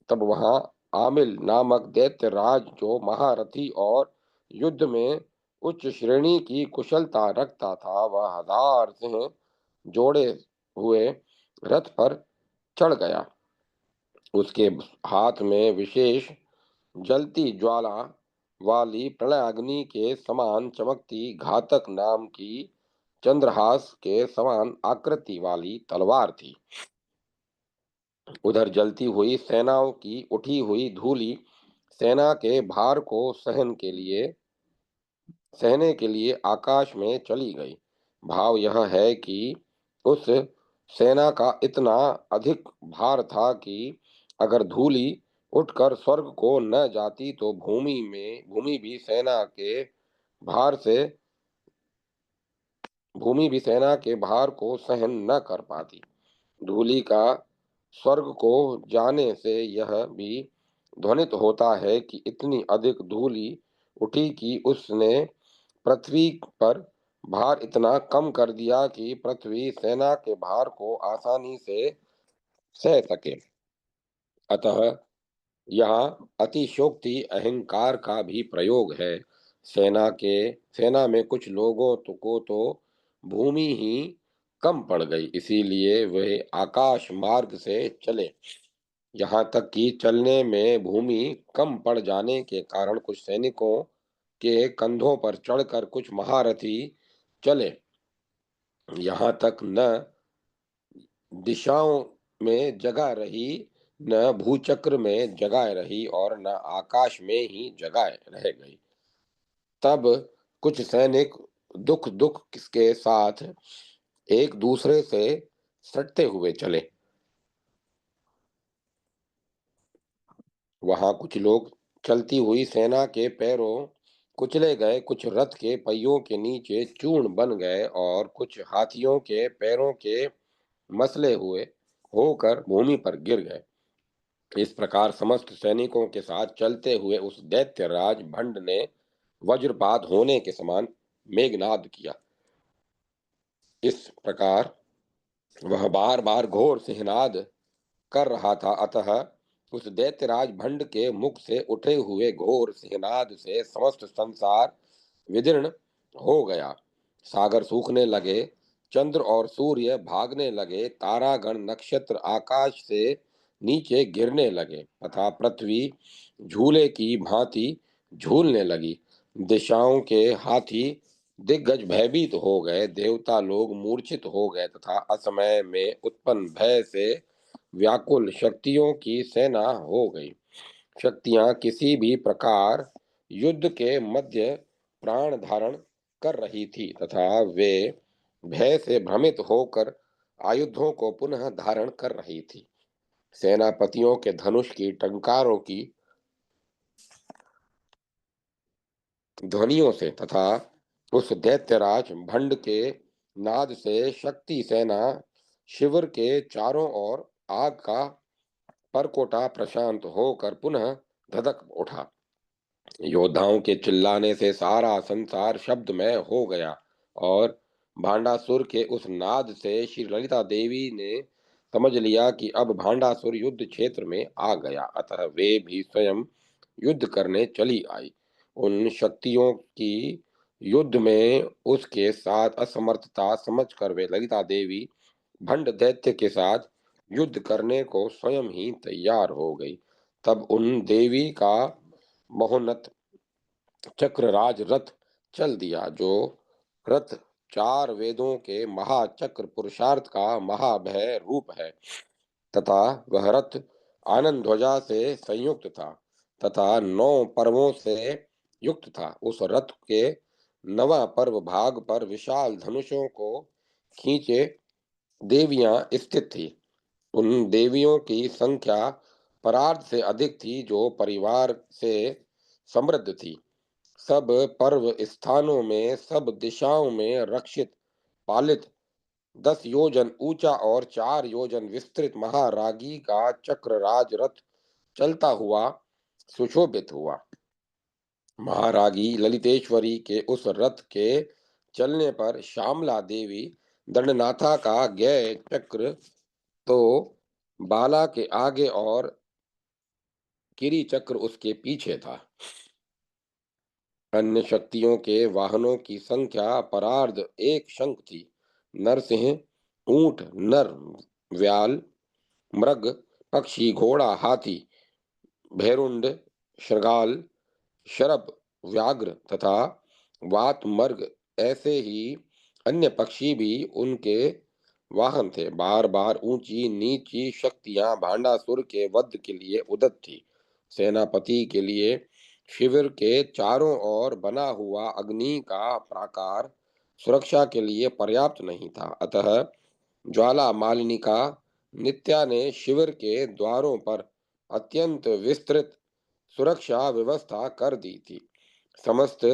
तब वहां आमिल नामक दैत्य राज, जो महारथी और युद्ध में उच्च श्रेणी की कुशलता रखता था, वह 1000 सिंह जोड़े हुए रथ पर चढ़ गया। उसके हाथ में विशेष जलती ज्वाला वाली प्रलयाग्नि के समान चमकती घातक नाम की चंद्रहास के समान आकृति वाली तलवार थी। उधर जलती हुई सेनाओं की उठी हुई धूली सेना के भार को सहने के लिए आकाश में चली गई। भाव यह है कि उस सेना का इतना अधिक भार था कि अगर धूली उठकर स्वर्ग को न जाती तो भूमि भी सेना के भार से भूमि भी सेना के भार को सहन न कर पाती। धूलि का स्वर्ग को जाने से यह भी ध्वनित होता है कि इतनी अधिक धूलि उठी कि उसने पृथ्वी पर भार इतना कम कर दिया कि पृथ्वी सेना के भार को आसानी से सह सके। अतः यहाँ अतिशयोक्ति अहंकार का भी प्रयोग है। सेना में कुछ लोगों को तो भूमि ही कम पड़ गई, इसीलिए वे आकाश मार्ग से चले। यहाँ तक कि चलने में भूमि कम पड़ जाने के कारण कुछ सैनिकों के कंधों पर चढ़कर कुछ महारथी चले। यहाँ तक न दिशाओं में जगह रही, न भूचक्र में जगह रही और न आकाश में ही जगह रह गई। तब कुछ सैनिक दुख दुख के साथ एक दूसरे से सटते हुए चले। वहां कुछ लोग चलती हुई सेना के पैरों कुचले गए, कुछ रथ के पहियों के नीचे चूर्ण बन गए और कुछ हाथियों के पैरों के मसले हुए होकर भूमि पर गिर गए। इस प्रकार समस्त सैनिकों के साथ चलते हुए उस दैत्यराज भंड ने वज्रपात होने के समान मेघनाद किया। इस प्रकार वह बार बार घोर सिंहनाद कर रहा था। अतः उस दैत्यराज भंड के मुख से उठे हुए घोर सिंहनाद से समस्त संसार विदीर्ण हो गया। सागर सूखने लगे, चंद्र और सूर्य भागने लगे, तारागण नक्षत्र आकाश से नीचे गिरने लगे तथा पृथ्वी झूले की भांति झूलने लगी। दिशाओं के हाथी दिग्गज भयभीत हो गए, देवता लोग मूर्छित हो गए तथा असमय में उत्पन्न भय से व्याकुल शक्तियों की सेना हो गई। शक्तियां किसी भी प्रकार युद्ध के मध्य प्राण धारण कर रही थी तथा वे भय से भ्रमित होकर आयुधों को पुनः धारण कर रही थी। सेनापतियों के धनुष की टंकारों की ध्वनियों से तथा उस दैत्यराज भंड के नाद से शक्ति सेना शिविर के चारों ओर आग का परकोटा प्रशांत होकर पुनः धधक उठा। योद्धाओं के चिल्लाने से सारा संसार शब्दमय हो गया और भांडासुर के उस नाद से श्री ललिता देवी ने समझ लिया कि अब भांडासुर युद्ध क्षेत्र में आ गया। अतः वे भी स्वयं युद्ध करने चली आई। उन शक्तियों की युद्ध में उसके साथ असमर्थता समझकर वे ललिता देवी भंड दैत्य के साथ युद्ध करने को स्वयं ही तैयार हो गई। तब उन देवी का महोन्नत चक्रराज रथ चल दिया, जो रथ चार वेदों के महाचक्र पुरुषार्थ का महाभय रूप है तथा वह रथ आनंद ध्वजा से संयुक्त था तथा 9 पर्वों से युक्त था। उस रथ के 9वां पर्व भाग पर विशाल धनुषों को खींचे देवियां स्थित थी। उन देवियों की संख्या परार्ध से अधिक थी, जो परिवार से समृद्ध थी। सब पर्व स्थानों में, सब दिशाओं में रक्षित पालित 10 योजन ऊंचा और 4 योजन विस्तृत महारागी का चक्रराज रथ चलता हुआ सुशोभित हुआ। महारागी ललितेश्वरी के उस रथ के चलने पर श्यामला देवी दंडनाथा का गय चक्र तो बाला के आगे और किरी चक्र उसके पीछे था। अन्य शक्तियों के वाहनों की संख्या परार्ध एक शंख थी। नरसिंह, ऊंट, नर, व्याल, मृग, पक्षी, घोड़ा, हाथी, भैरुंड, शृगाल, शरभ, व्याघ्र तथा वात मर्ग ऐसे ही अन्य पक्षी भी उनके वाहन थे। बार बार ऊंची नीची शक्तियां भांडासुर के वध के लिए उदत थी। सेनापति के लिए शिविर के चारों ओर बना हुआ अग्नि का प्राकार सुरक्षा के लिए पर्याप्त नहीं था। अतः ज्वाला मालिनिका नित्या ने शिविर के द्वारों पर अत्यंत विस्तृत सुरक्षा व्यवस्था कर दी थी। समस्त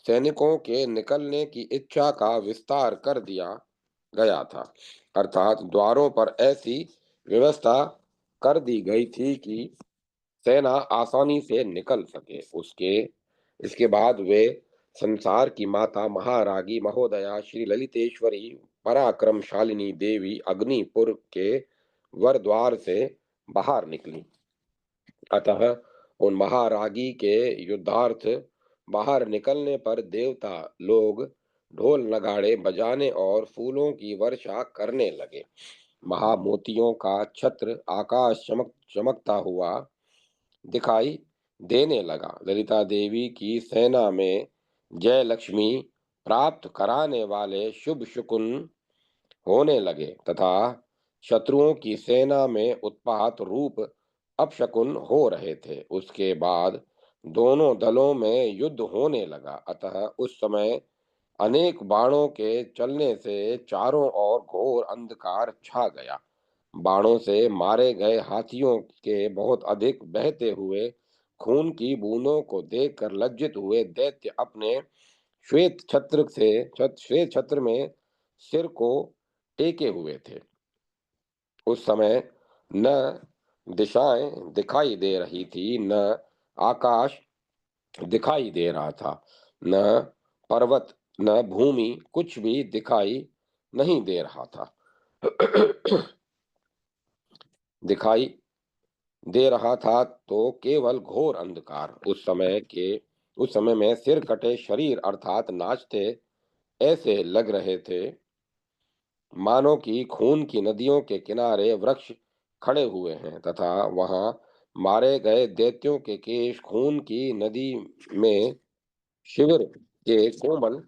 सैनिकों के निकलने की इच्छा का विस्तार कर दिया गया था, अर्थात द्वारों पर ऐसी व्यवस्था कर दी गई थी कि सेना आसानी से निकल सके। उसके इसके बाद वे संसार की माता महारागी महोदया श्री ललितेश्वरी पराक्रमशालिनी देवी अग्निपुर के वर द्वार से बाहर निकली। अतः उन महारागी के युद्धार्थ बाहर निकलने पर देवता लोग ढोल नगाड़े बजाने और फूलों की वर्षा करने लगे। महामोतियों का छत्र आकाश चमकता हुआ दिखाई देने लगा। ललिता देवी की सेना में जय लक्ष्मी प्राप्त कराने वाले शुभ शकुन होने लगे तथा शत्रुओं की सेना में उत्पात रूप अपशकुन हो रहे थे। उसके बाद दोनों दलों में युद्ध होने लगा। अतः उस समय अनेक बाणों के चलने से चारों ओर घोर अंधकार छा गया। बाणों से मारे गए हाथियों के बहुत अधिक बहते हुए खून की बूंदों को देखकर लज्जित हुए दैत्य अपने श्वेत छत्र में सिर को टेके हुए थे। उस समय न दिशाएं दिखाई दे रही थी, न आकाश दिखाई दे रहा था, न पर्वत, न भूमि, कुछ भी दिखाई नहीं दे रहा था। दिखाई दे रहा था तो केवल घोर अंधकार। उस समय में सिर कटे शरीर अर्थात नाचते ऐसे लग रहे थे मानो कि खून की नदियों के किनारे वृक्ष खड़े हुए हैं तथा वहां मारे गए दैत्यों के केश खून की नदी में शिविर के कोमल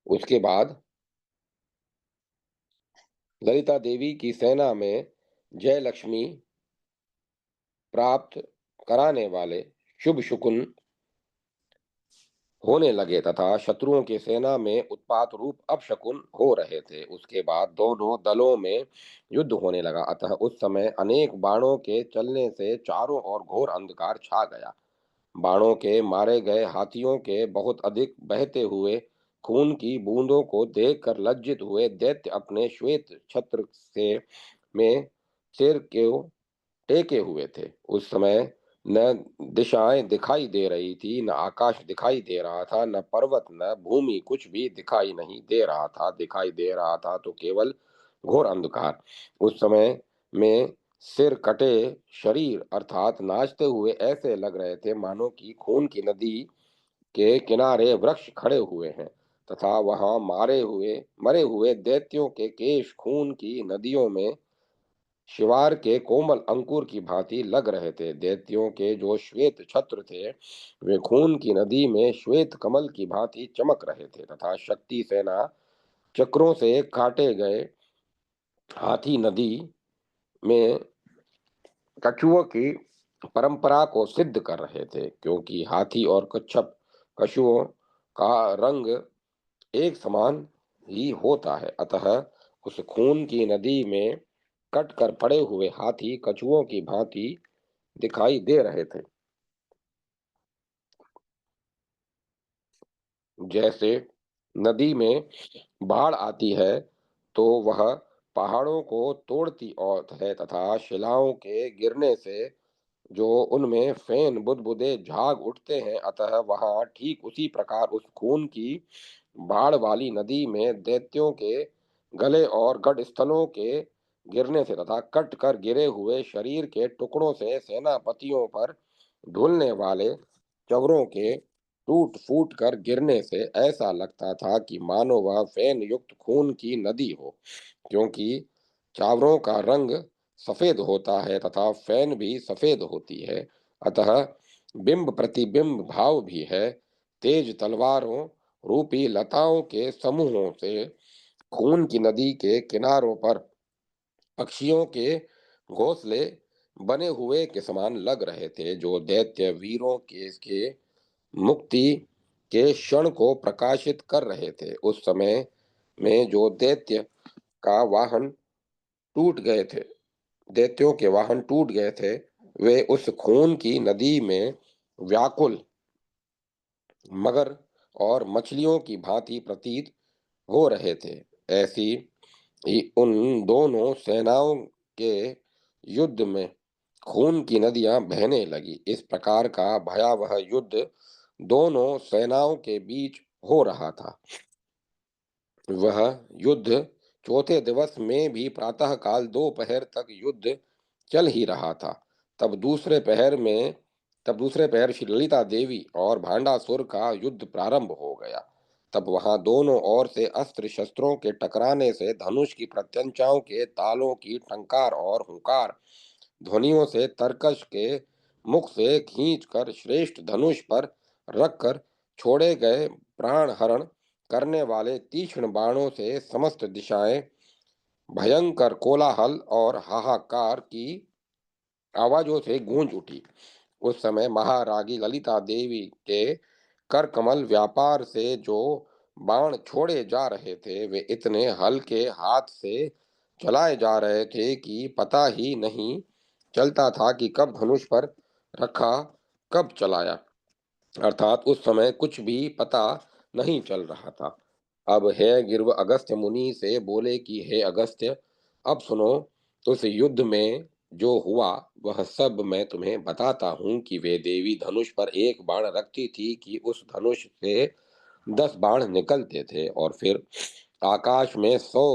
उसके बाद ललिता देवी की सेना में जय लक्ष्मी प्राप्त कराने वाले शुभ शकुन होने लगे तथा शत्रुओं की सेना में उत्पात रूप अपशकुन हो रहे थे। उसके बाद दोनों दलों में युद्ध होने लगा। अतः उस समय अनेक बाणों के चलने से चारों ओर घोर अंधकार छा गया। बाणों के मारे गए हाथियों के बहुत अधिक बहते हुए खून की बूंदों को देखकर लज्जित हुए दैत्य अपने श्वेत छत्र से में सिर के टेके हुए थे। उस समय न दिशाएं दिखाई दे रही थी, न आकाश दिखाई दे रहा था, न पर्वत, न भूमि, कुछ भी दिखाई नहीं दे रहा था। दिखाई दे रहा था तो केवल घोर अंधकार। उस समय में सिर कटे शरीर अर्थात नाचते हुए ऐसे लग रहे थे मानो कि खून की नदी के किनारे वृक्ष खड़े हुए हैं तथा वहां मरे हुए दैत्यों के केश खून की नदियों में शिवार के कोमल अंकुर की भांति लग रहे थे। दैत्यों के जो श्वेत छत्र थे वे खून की नदी में श्वेत कमल की भांति चमक रहे थे तथा शक्ति सेना चक्रों से काटे गए हाथी नदी में कछुओं की परंपरा को सिद्ध कर रहे थे, क्योंकि हाथी और कच्छप कछुओं का रंग एक समान ही होता है। अतः उस खून की नदी में कट कर पड़े हुए हाथी कछुओं की भांति दिखाई दे रहे थे। जैसे नदी में बाढ़ आती है तो वह पहाड़ों को तोड़ती और है तथा शिलाओं के गिरने से जो उनमें फेन बुदबुदे झाग उठते हैं, अतः वहां ठीक उसी प्रकार उस खून की बाढ़ वाली नदी में दैत्यों के गले और गढ़ स्थलों के गिरने से तथा कट कर गिरे हुए शरीर के टुकड़ों से सेनापतियों पर धुलने वाले चवरों के टूट फूट कर गिरने से ऐसा लगता था कि मानो वह फेन युक्त खून की नदी हो, क्योंकि चावरों का रंग सफेद होता है तथा फैन भी सफेद होती है। अतः बिंब प्रतिबिंब भाव भी है। तेज तलवारों रूपी लताओं के समूहों से खून की नदी के किनारों पर पक्षियों के घोंसले बने हुए के समान लग रहे थे। जो दैत्य वीरों के मुक्ति के क्षण को प्रकाशित कर रहे थे। उस समय में जो का वाहन टूट गए थे दैत्यों के वाहन टूट गए थे, वे उस खून की नदी में व्याकुल मगर और मछलियों की भांति प्रतीत हो रहे थे। ऐसी ही उन दोनों सेनाओं के युद्ध में खून की नदियां बहने लगी। इस प्रकार का भयावह युद्ध दोनों सेनाओं के बीच हो रहा था। वह युद्ध चौथे दिवस में भी प्रातःकाल 2 पहर तक युद्ध चल ही रहा था। तब दूसरे पहर में तब दूसरे पहर श्री ललिता देवी और भांडासुर का युद्ध प्रारंभ हो गया। तब वहां दोनों ओर से अस्त्र शस्त्रों के टकराने से धनुष की प्रत्यंचाओं के तालों की टंकार और हुंकार ध्वनियों से तरकश के मुख से खींचकर श्रेष्ठ धनुष पर रखकर छोड़े गए प्राण हरण करने वाले तीक्ष्ण बाणों से समस्त दिशाएं भयंकर कोलाहल और हाहाकार की आवाजों से गूंज उठी। उस समय महारागी ललिता देवी के कर कमल व्यापार से जो बाण छोड़े जा रहे थे, वे इतने हल्के हाथ से चलाए जा रहे थे कि पता ही नहीं चलता था कि कब धनुष पर रखा, कब चलाया। अर्थात उस समय कुछ भी पता नहीं चल रहा था। अब हे गिर्व अगस्त्य मुनि से बोले कि हे अगस्त्य, अब सुनो। उस युद्ध में जो हुआ वह सब मैं तुम्हें बताता हूँ कि वे देवी धनुष पर एक बाण रखती थी कि उस धनुष से 10 बाण निकलते थे और फिर आकाश में 100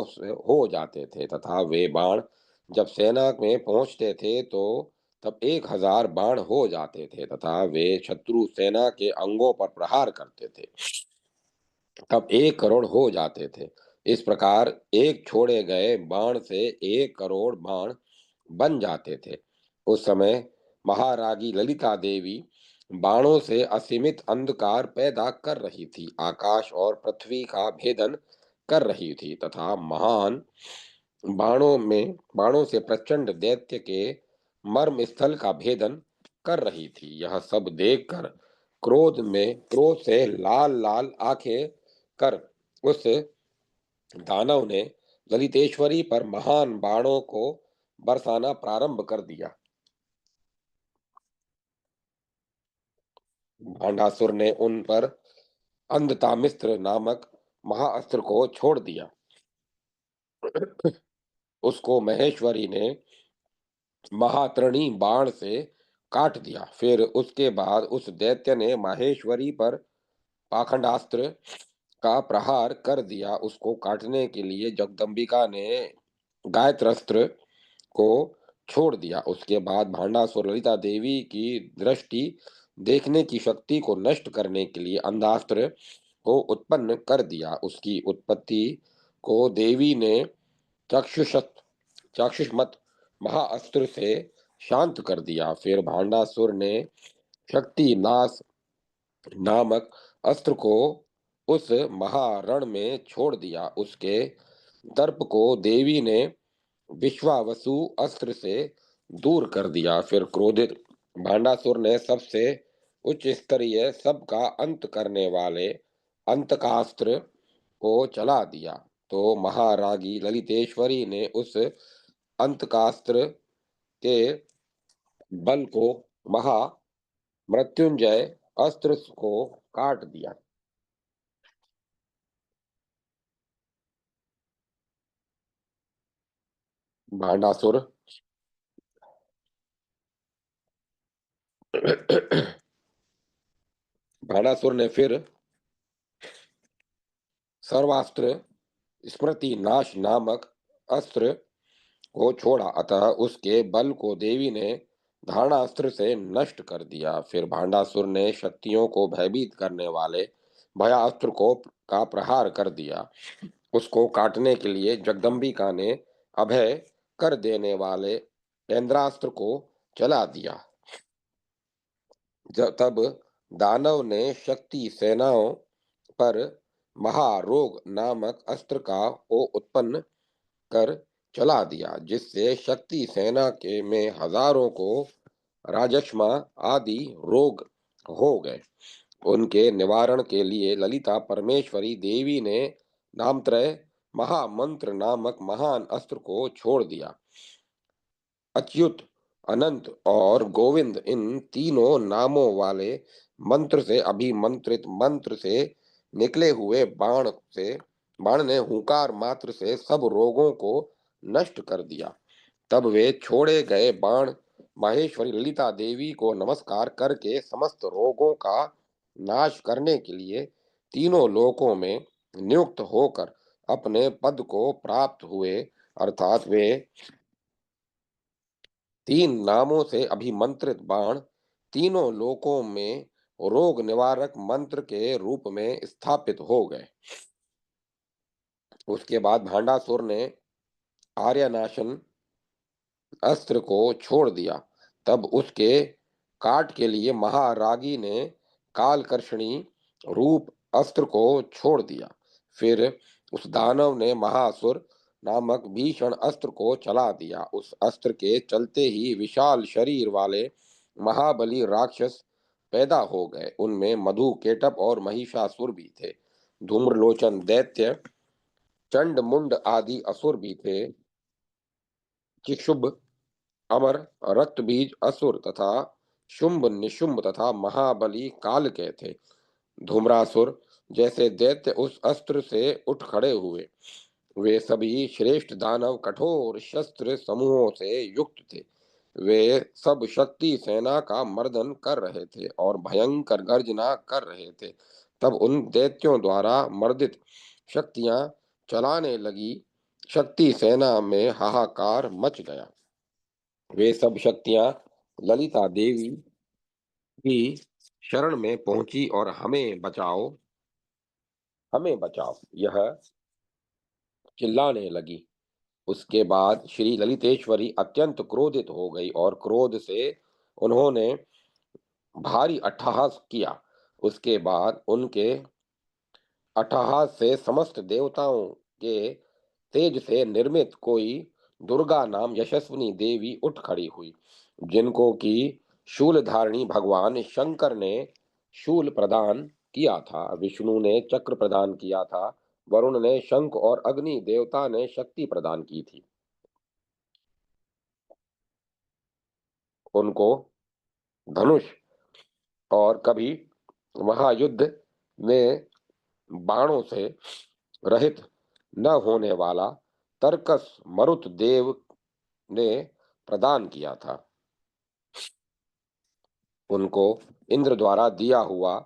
हो जाते थे, तथा वे बाण जब सेना में पहुंचते थे तो तब 1000 बाण हो जाते थे, तथा वे शत्रु सेना के अंगों पर प्रहार करते थे, तब 1 करोड़ हो जाते थे। इस प्रकार एक छोड़े गए बाण से 1 करोड़ बाण बन जाते थे। उस समय महारागी ललिता देवी बाणों से असीमित अंधकार पैदा कर रही थी, आकाश और पृथ्वी का भेदन कर रही थी, तथा महान बाणों से प्रचंड दैत्य के मर्म स्थल का भेदन कर रही थी। यह सब देखकर क्रोध से लाल लाल आंखें कर उस दानव ने ललितेश्वरी पर महान बाणों को बरसाना प्रारंभ कर दिया। भांडासुर ने उन पर अंधतामिस्त्र नामक महाअस्त्र को छोड़ दिया। उसको महेश्वरी ने महातरणी बाण से काट दिया। फिर उसके बाद उस दैत्य ने माहेश्वरी पर पाखंडास्त्र का प्रहार कर दिया। उसको काटने के लिए जगदम्बिका ने गायत्रस्त्र को छोड़ दिया। उसके बाद भांडासुर ललिता देवी की दृष्टि देखने की शक्ति को नष्ट करने के लिए अंधास्त्र को उत्पन्न कर दिया। उसकी उत्पत्ति को देवी ने चक्षुष चाक्षुषमत महाअस्त्र से शांत कर दिया। फिर भांडासुर ने शक्ति नाश नामक अस्त्र को उस महारण में छोड़ दिया। उसके दर्प को देवी ने विश्वावसु अस्त्र से दूर कर दिया। फिर क्रोधित भांडासुर ने सबसे उच्च स्तरीय सबका अंत करने वाले अंतकास्त्र को चला दिया। तो महारागी ललितेश्वरी ने उस अंतकास्त्र के बल को महा मृत्युंजय अस्त्र को काट दिया। भांडासुर भांडासुर ने फिर सर्वास्त्र स्मृति नाश नामक अस्त्र को छोड़ा, अतः उसके बल को देवी ने धारणास्त्र से नष्ट कर दिया। फिर भांडासुर ने शक्तियों को भयभीत करने वाले भयास्त्र को का प्रहार कर दिया। उसको काटने के लिए जगदम्बिका ने अभय कर देने वाले इंद्रास्त्र को चला दिया। तब दानव ने शक्ति सेनाओं पर महारोग नामक अस्त्र को उत्पन्न कर चला दिया, जिससे शक्ति सेना के में हजारों को राजक्ष्मा आदि रोग हो गए। उनके निवारण के लिए ललिता परमेश्वरी देवी ने नामत्रय महामंत्र नामक महान अस्त्र को छोड़ दिया। अच्युत, अनंत और गोविंद इन तीनों नामों वाले मंत्र से अभिमंत्रित मंत्र से निकले हुए बाण ने हुंकार मात्र से सब रोगों को नष्ट कर दिया। तब वे छोड़े गए बाण माहेश्वरी ललिता देवी को नमस्कार करके समस्त रोगों का नाश करने के लिए तीनों लोकों में नियुक्त होकर अपने पद को प्राप्त हुए। अर्थात वे तीन नामों से अभिमंत्रित बाण तीनों लोकों में रोग निवारक मंत्र के रूप में स्थापित हो गए। उसके बाद भांडासुर ने आर्यनाशन अस्त्र को छोड़ दिया। तब उसके काट के लिए महारागी ने कालकर्षणी रूप अस्त्र को छोड़ दिया। फिर उस दानव ने महासुर नामक भीषण अस्त्र को चला दिया। उस अस्त्र के चलते ही विशाल शरीर वाले महाबली राक्षस पैदा हो गए। उनमें मधु केटप और महिषासुर भी थे। धूम्रलोचन दैत्य, चंड मुंड आदि असुर भी थे। चिक्षुभ, अमर, रक्तबीज असुर तथा शुंभ निशुंभ तथा महाबली काल के थे। धूम्रासुर जैसे दैत्य उस अस्त्र से उठ खड़े हुए। वे सभी श्रेष्ठ दानव कठोर शस्त्र समूहों से युक्त थे। वे सब शक्ति सेना का मर्दन कर रहे थे और भयंकर गर्जना कर रहे थे। तब उन दैत्यों द्वारा मर्दित शक्तियां चलाने लगी। शक्ति सेना में हाहाकार मच गया। वे सब शक्तियां ललिता देवी की शरण में पहुंची और हमें बचाओ यह चिल्लाने लगी। उसके बाद श्री ललितेश्वरी अत्यंत क्रोधित हो गई और क्रोध से उन्होंने भारी अट्टहास किया। उसके बाद उनके अट्टहास से समस्त देवताओं के तेज से निर्मित कोई दुर्गा नाम यशस्विनी देवी उठ खड़ी हुई, जिनको की शूलधारिणी भगवान शंकर ने शूल प्रदान किया था, विष्णु ने चक्र प्रदान किया था, वरुण ने शंख और अग्नि देवता ने शक्ति प्रदान की थी। उनको धनुष और कभी महायुद्ध में बाणों से रहित न होने वाला तर्कस मरुत देव ने प्रदान किया था। उनको इंद्र द्वारा दिया हुआ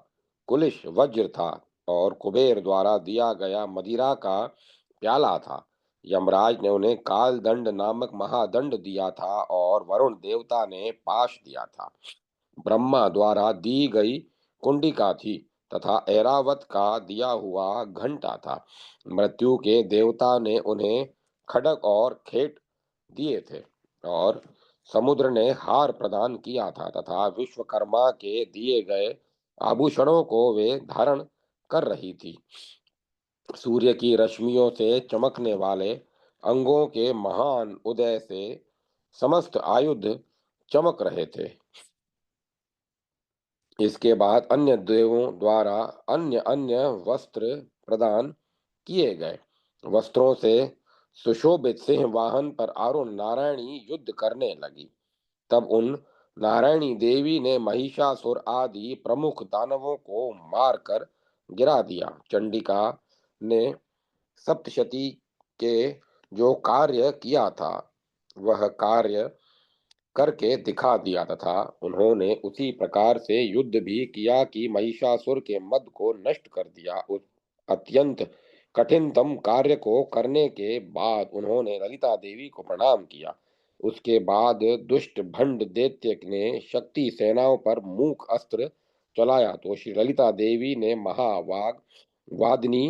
कुलिश वज्र था और कुबेर द्वारा दिया गया मदिरा का प्याला था। यमराज ने उन्हें काल दंड नामक महादंड दिया था और वरुण देवता ने पाश दिया था। ब्रह्मा द्वारा दी गई कुंडिका थी तथा ऐरावत का दिया हुआ घंटा था। मृत्यु के देवता ने उन्हें खड्ग और खेट दिए थे और समुद्र ने हार प्रदान किया था तथा विश्वकर्मा के दिए गए आभूषणों को वे धारण कर रही थी। सूर्य की रश्मियों से चमकने वाले अंगों के महान उदय से समस्त आयुध चमक रहे थे। इसके बाद अन्य देवों द्वारा अन्य अन्य वस्त्र प्रदान किए गए। वस्त्रों से सुशोभित सिंह वाहन पर आरूढ़ नारायणी युद्ध करने लगी। तब उन नारायणी देवी ने महिषासुर आदि प्रमुख दानवों को मारकर गिरा दिया। चंडिका ने सप्तशती के जो कार्य किया था वह कार्य करके दिखा दिया तथा उन्होंने उसी प्रकार से युद्ध भी किया कि महिषासुर के मद को नष्ट कर दिया। उस अत्यंत कठिनतम कार्य को करने के बाद उन्होंने ललिता देवी को प्रणाम किया। उसके बाद दुष्ट भंड दैत्य ने शक्ति सेनाओं पर मूक अस्त्र चलाया तो श्री ललिता देवी ने महावाग वादिनी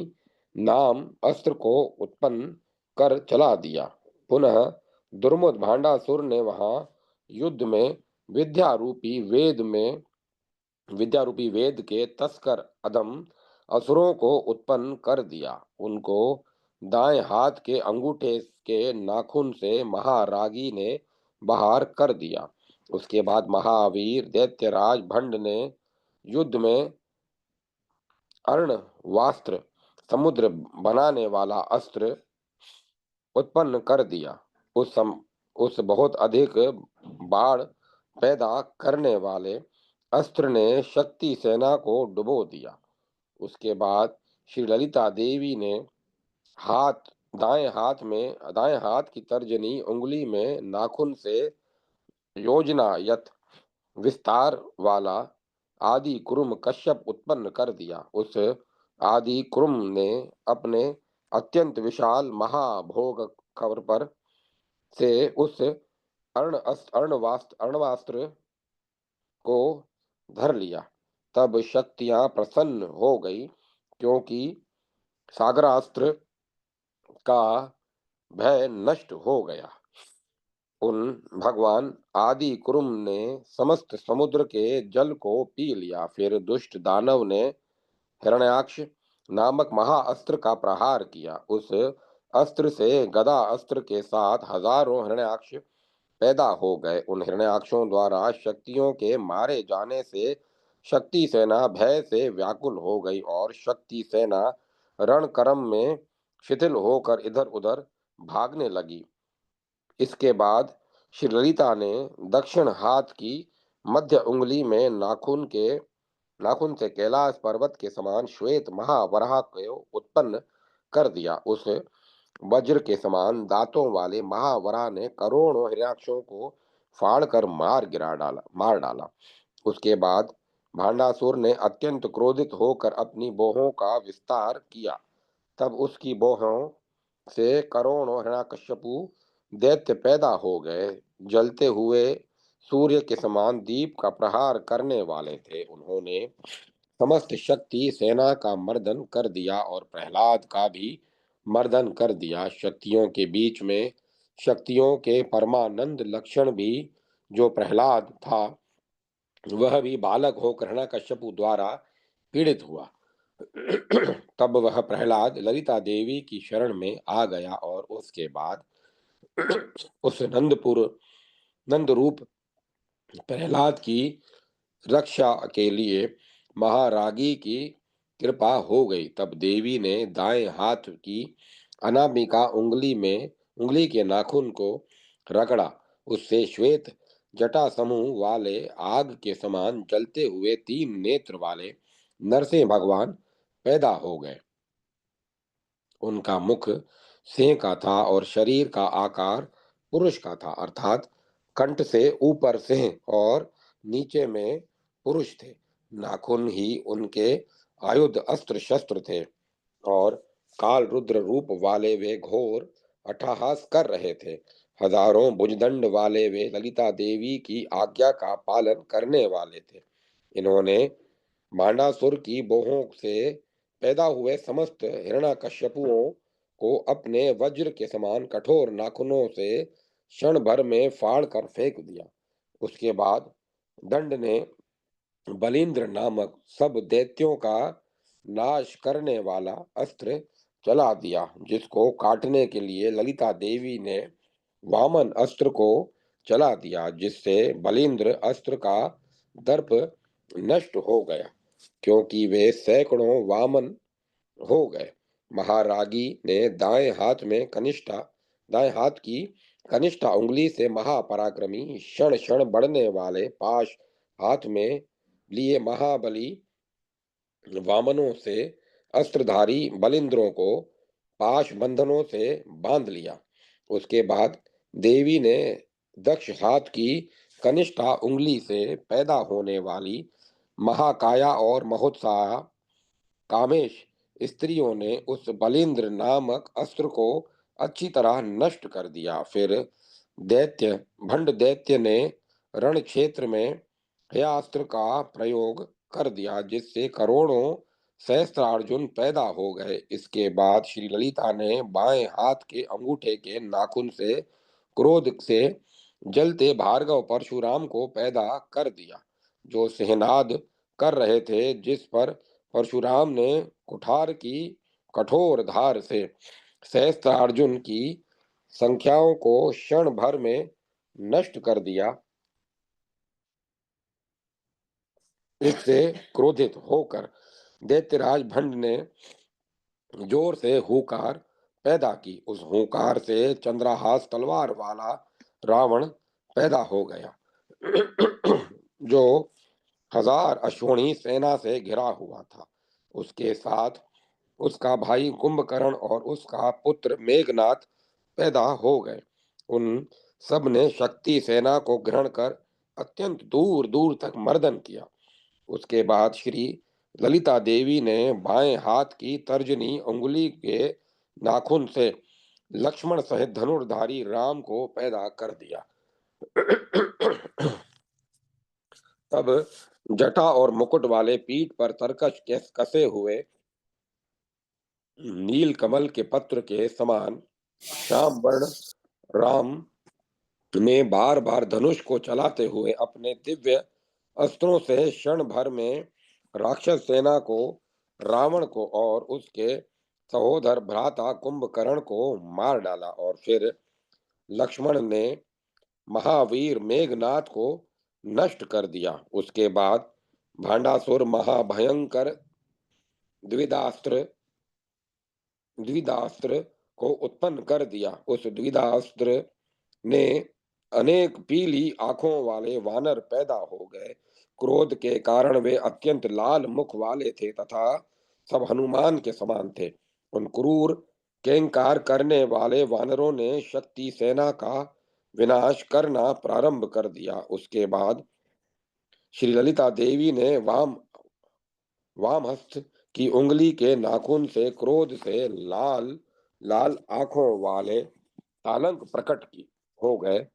नाम अस्त्र को उत्पन्न कर चला दिया। पुनः दुर्मुद भांडासुर ने वहां युद्ध में विद्या रूपी वेद के तस्कर अधम असुरों को उत्पन्न कर दिया। उनको दाएं हाथ के अंगूठे के नाखून से महारागी ने बाहर कर दिया। उसके बाद महावीर दैत्यराज भंड ने युद्ध में अर्णवास्त्र समुद्र बनाने वाला अस्त्र उत्पन्न कर दिया। उस बहुत अधिक बाढ़ पैदा करने वाले अस्त्र ने शक्ति सेना को डुबो दिया। उसके बाद श्री ललिता देवी ने हाथ दाएं हाथ की तर्जनी उंगली में नाखून से योजना यथ विस्तार वाला आदि कुरुम कश्यप उत्पन्न कर दिया। उस आदि कुरुम ने अपने अत्यंत विशाल महाभोग खबर पर से उस अर्णवास्त्र को धर लिया। तब शक्तियां प्रसन्न हो गई, क्योंकि सागरास्त्र का भय नष्ट हो गया। उन भगवान आदि कुरुम ने समस्त समुद्र के जल को पी लिया। फिर दुष्ट दानव ने हिरण्याक्ष नामक महाअस्त्र का प्रहार किया। उस अस्त्र से गदा अस्त्र के साथ हजारों हिरण्याक्ष पैदा हो गए। उन हिरण्याक्षों द्वारा शक्तियों के मारे जाने से शक्ति सेना भय से व्याकुल हो गई और शक्ति सेना रणकरम में शिथिल होकर इधर उधर भागने लगी। इसके बाद श्री ललिता ने दक्षिण हाथ की मध्य उंगली में नाखून से कैलाश पर्वत के समान श्वेत महावराह को उत्पन्न कर दिया। उस वज्र के समान दांतों वाले महावराह ने करोड़ों हिरण्याक्षों को फाड़कर मार डाला। उसके बाद भांडासुर ने अत्यंत क्रोधित होकर अपनी बोहों का विस्तार किया। तब उसकी बोहों से करोड़ों हिरण्यकश्यपु दैत्य पैदा हो गए। जलते हुए सूर्य के समान दीप का प्रहार करने वाले थे। उन्होंने समस्त शक्ति सेना का मर्दन कर दिया और प्रहलाद का भी मर्दन कर दिया। शक्तियों के बीच में शक्तियों के परमानंद लक्षण भी जो प्रहलाद था, वह भी बालक होकर हिरण्यकश्यपु द्वारा पीड़ित हुआ। तब वह प्रहलाद ललिता देवी की शरण में आ गया और उसके बाद उस नंद रूप प्रहलाद की रक्षा के लिए महारागी की कृपा हो गई। तब देवी ने दाएं हाथ की अनामिका उंगली के नाखून को रगड़ा। उससे श्वेत जटा समूह वाले आग के समान जलते हुए 3 नेत्र वाले नरसिंह भगवान पैदा हो गए। उनका मुख सिंह का था और शरीर का आकार पुरुष का था, अर्थात कंठ से ऊपर सिंह और नीचे में पुरुष थे। नाखून ही उनके आयुध अस्त्र शस्त्र थे और काल रुद्र रूप वाले वे घोर अट्टहास कर रहे थे। हजारों भुजदंड वाले वे ललिता देवी की आज्ञा का पालन करने वाले थे। इन्होंने मांडासुर की बोहों से पैदा हुए समस्त हिरण्यकश्यपुओं को अपने वज्र के समान कठोर नाखूनों से क्षण भर में फाड़ कर फेंक दिया। उसके बाद दंड ने बलिंद्र नामक सब दैत्यों का नाश करने वाला अस्त्र चला दिया, जिसको काटने के लिए ललिता देवी ने वामन अस्त्र को चला दिया, जिससे बलिंद्र अस्त्र का दर्प नष्ट हो गया, क्योंकि वे सैकड़ों वामन हो गए। महारागी ने दाएं हाथ की कनिष्ठा उंगली से महापराक्रमी क्षण क्षण बढ़ने वाले पाश हाथ में लिए महाबली वामनों से अस्त्रधारी बलिंद्रों को पाश बंधनों से बांध लिया। उसके बाद देवी ने दक्ष हाथ की कनिष्ठा उंगली से पैदा होने वाली महाकाया और महोत्साह कामेश स्त्रियों ने उस बलिंद्र नामक अस्त्र को अच्छी तरह नष्ट कर दिया। फिर भंड दैत्य ने रण क्षेत्र में हयास्त्र का प्रयोग कर दिया, जिससे करोड़ों सहस्त्रार्जुन पैदा हो गए। इसके बाद श्री ललिता ने बाएं हाथ के अंगूठे के नाखून से क्रोध से जलते भार्गव परशुराम को पैदा कर दिया, जो सिंहनाद कर रहे थे, जिस पर परशुराम ने कुठार की कठोर धार से सहस्त्रार्जुन की संख्याओं को क्षण भर में नष्ट कर दिया। इससे क्रोधित होकर दैत्यराज भंड ने जोर से हुंकार पैदा की। उस हुंकार से चंद्रहास तलवार वाला रावण पैदा हो गया, जो 1000 अश्वनी सेना से घिरा हुआ था। उसके साथ उसका भाई कुंभकर्ण और उसका पुत्र मेघनाथ पैदा हो गए। उन सब ने शक्ति सेना को ग्रहण कर अत्यंत दूर दूर तक मर्दन किया। उसके बाद श्री ललिता देवी ने बाएं हाथ की तर्जनी उंगली के नाखून से लक्ष्मण सहित धनुर्धारी राम को पैदा कर दिया। तब जटा और मुकुट वाले पीठ पर तरकश के कसे हुए नील कमल के पत्र के समान श्याम वर्ण राम ने बार बार धनुष को चलाते हुए अपने दिव्य अस्त्रों से क्षण भर में राक्षस सेना को, रावण को और उसके सहोदर भ्राता कुंभकर्ण को मार डाला। और फिर लक्ष्मण ने महावीर मेघनाथ को नष्ट कर दिया। उसके बाद भांडासुर महाभयंकर द्विदास्त्र द्विदास्त्र को उत्पन्न कर दिया। उस द्विदास्त्र ने अनेक पीली आंखों वाले वानर पैदा हो गए। क्रोध के कारण वे अत्यंत लाल मुख वाले थे तथा सब हनुमान के समान थे। उन क्रूर केंकार करने वाले वानरों ने शक्ति सेना का विनाश करना प्रारंभ कर दिया। उसके बाद श्री ललिता देवी ने वाम हस्त की उंगली के नाखून से क्रोध से लाल लाल आंखों वाले तालंक प्रकट की हो गए।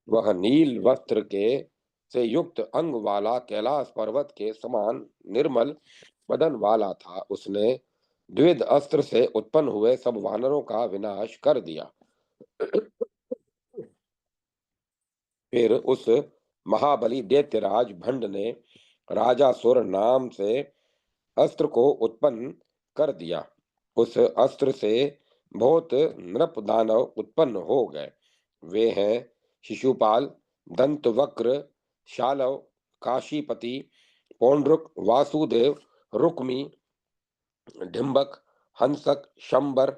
वह नील वस्त्र के से युक्त अंग वाला कैलाश पर्वत के समान निर्मल बदन वाला था। उसने द्विध अस्त्र से उत्पन्न हुए सब वानरों का विनाश कर दिया। फिर उस महाबली दैत्यराज भंड ने राजासुर नाम से अस्त्र को उत्पन्न कर दिया। उस अस्त्र से बहुत नृप दानव उत्पन्न हो गए। वे हैं शिशुपाल, दंतवक्र, शालव, काशीपति, पौंड्रुक, वासुदेव, रुक्मी, ढिम्बक, हंसक, शंबर,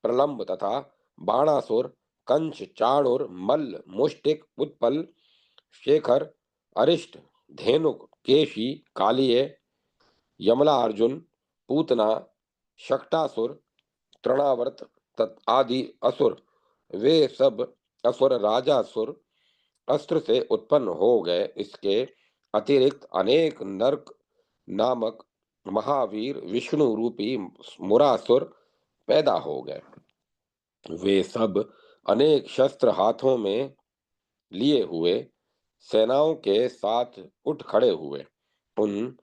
प्रलंब तथा बाणासुर, कंच, चाणुर, मल्ल, मुष्टिक, उत्पल, शेखर, अरिष्ट, धेनुक, केशी, कालिय, यमला अर्जुन, पूतना, शक्टासुर, तृणावर्त आदि असुर, वे सब असुर राजासुर अस्त्र से उत्पन्न हो गए। इसके अतिरिक्त अनेक नरक नामक महावीर विष्णु रूपी मुरासुर पैदा हो गए। वे सब अनेक शस्त्र हाथों में लिए हुए सेनाओं के साथ उठ खड़े हुए। उन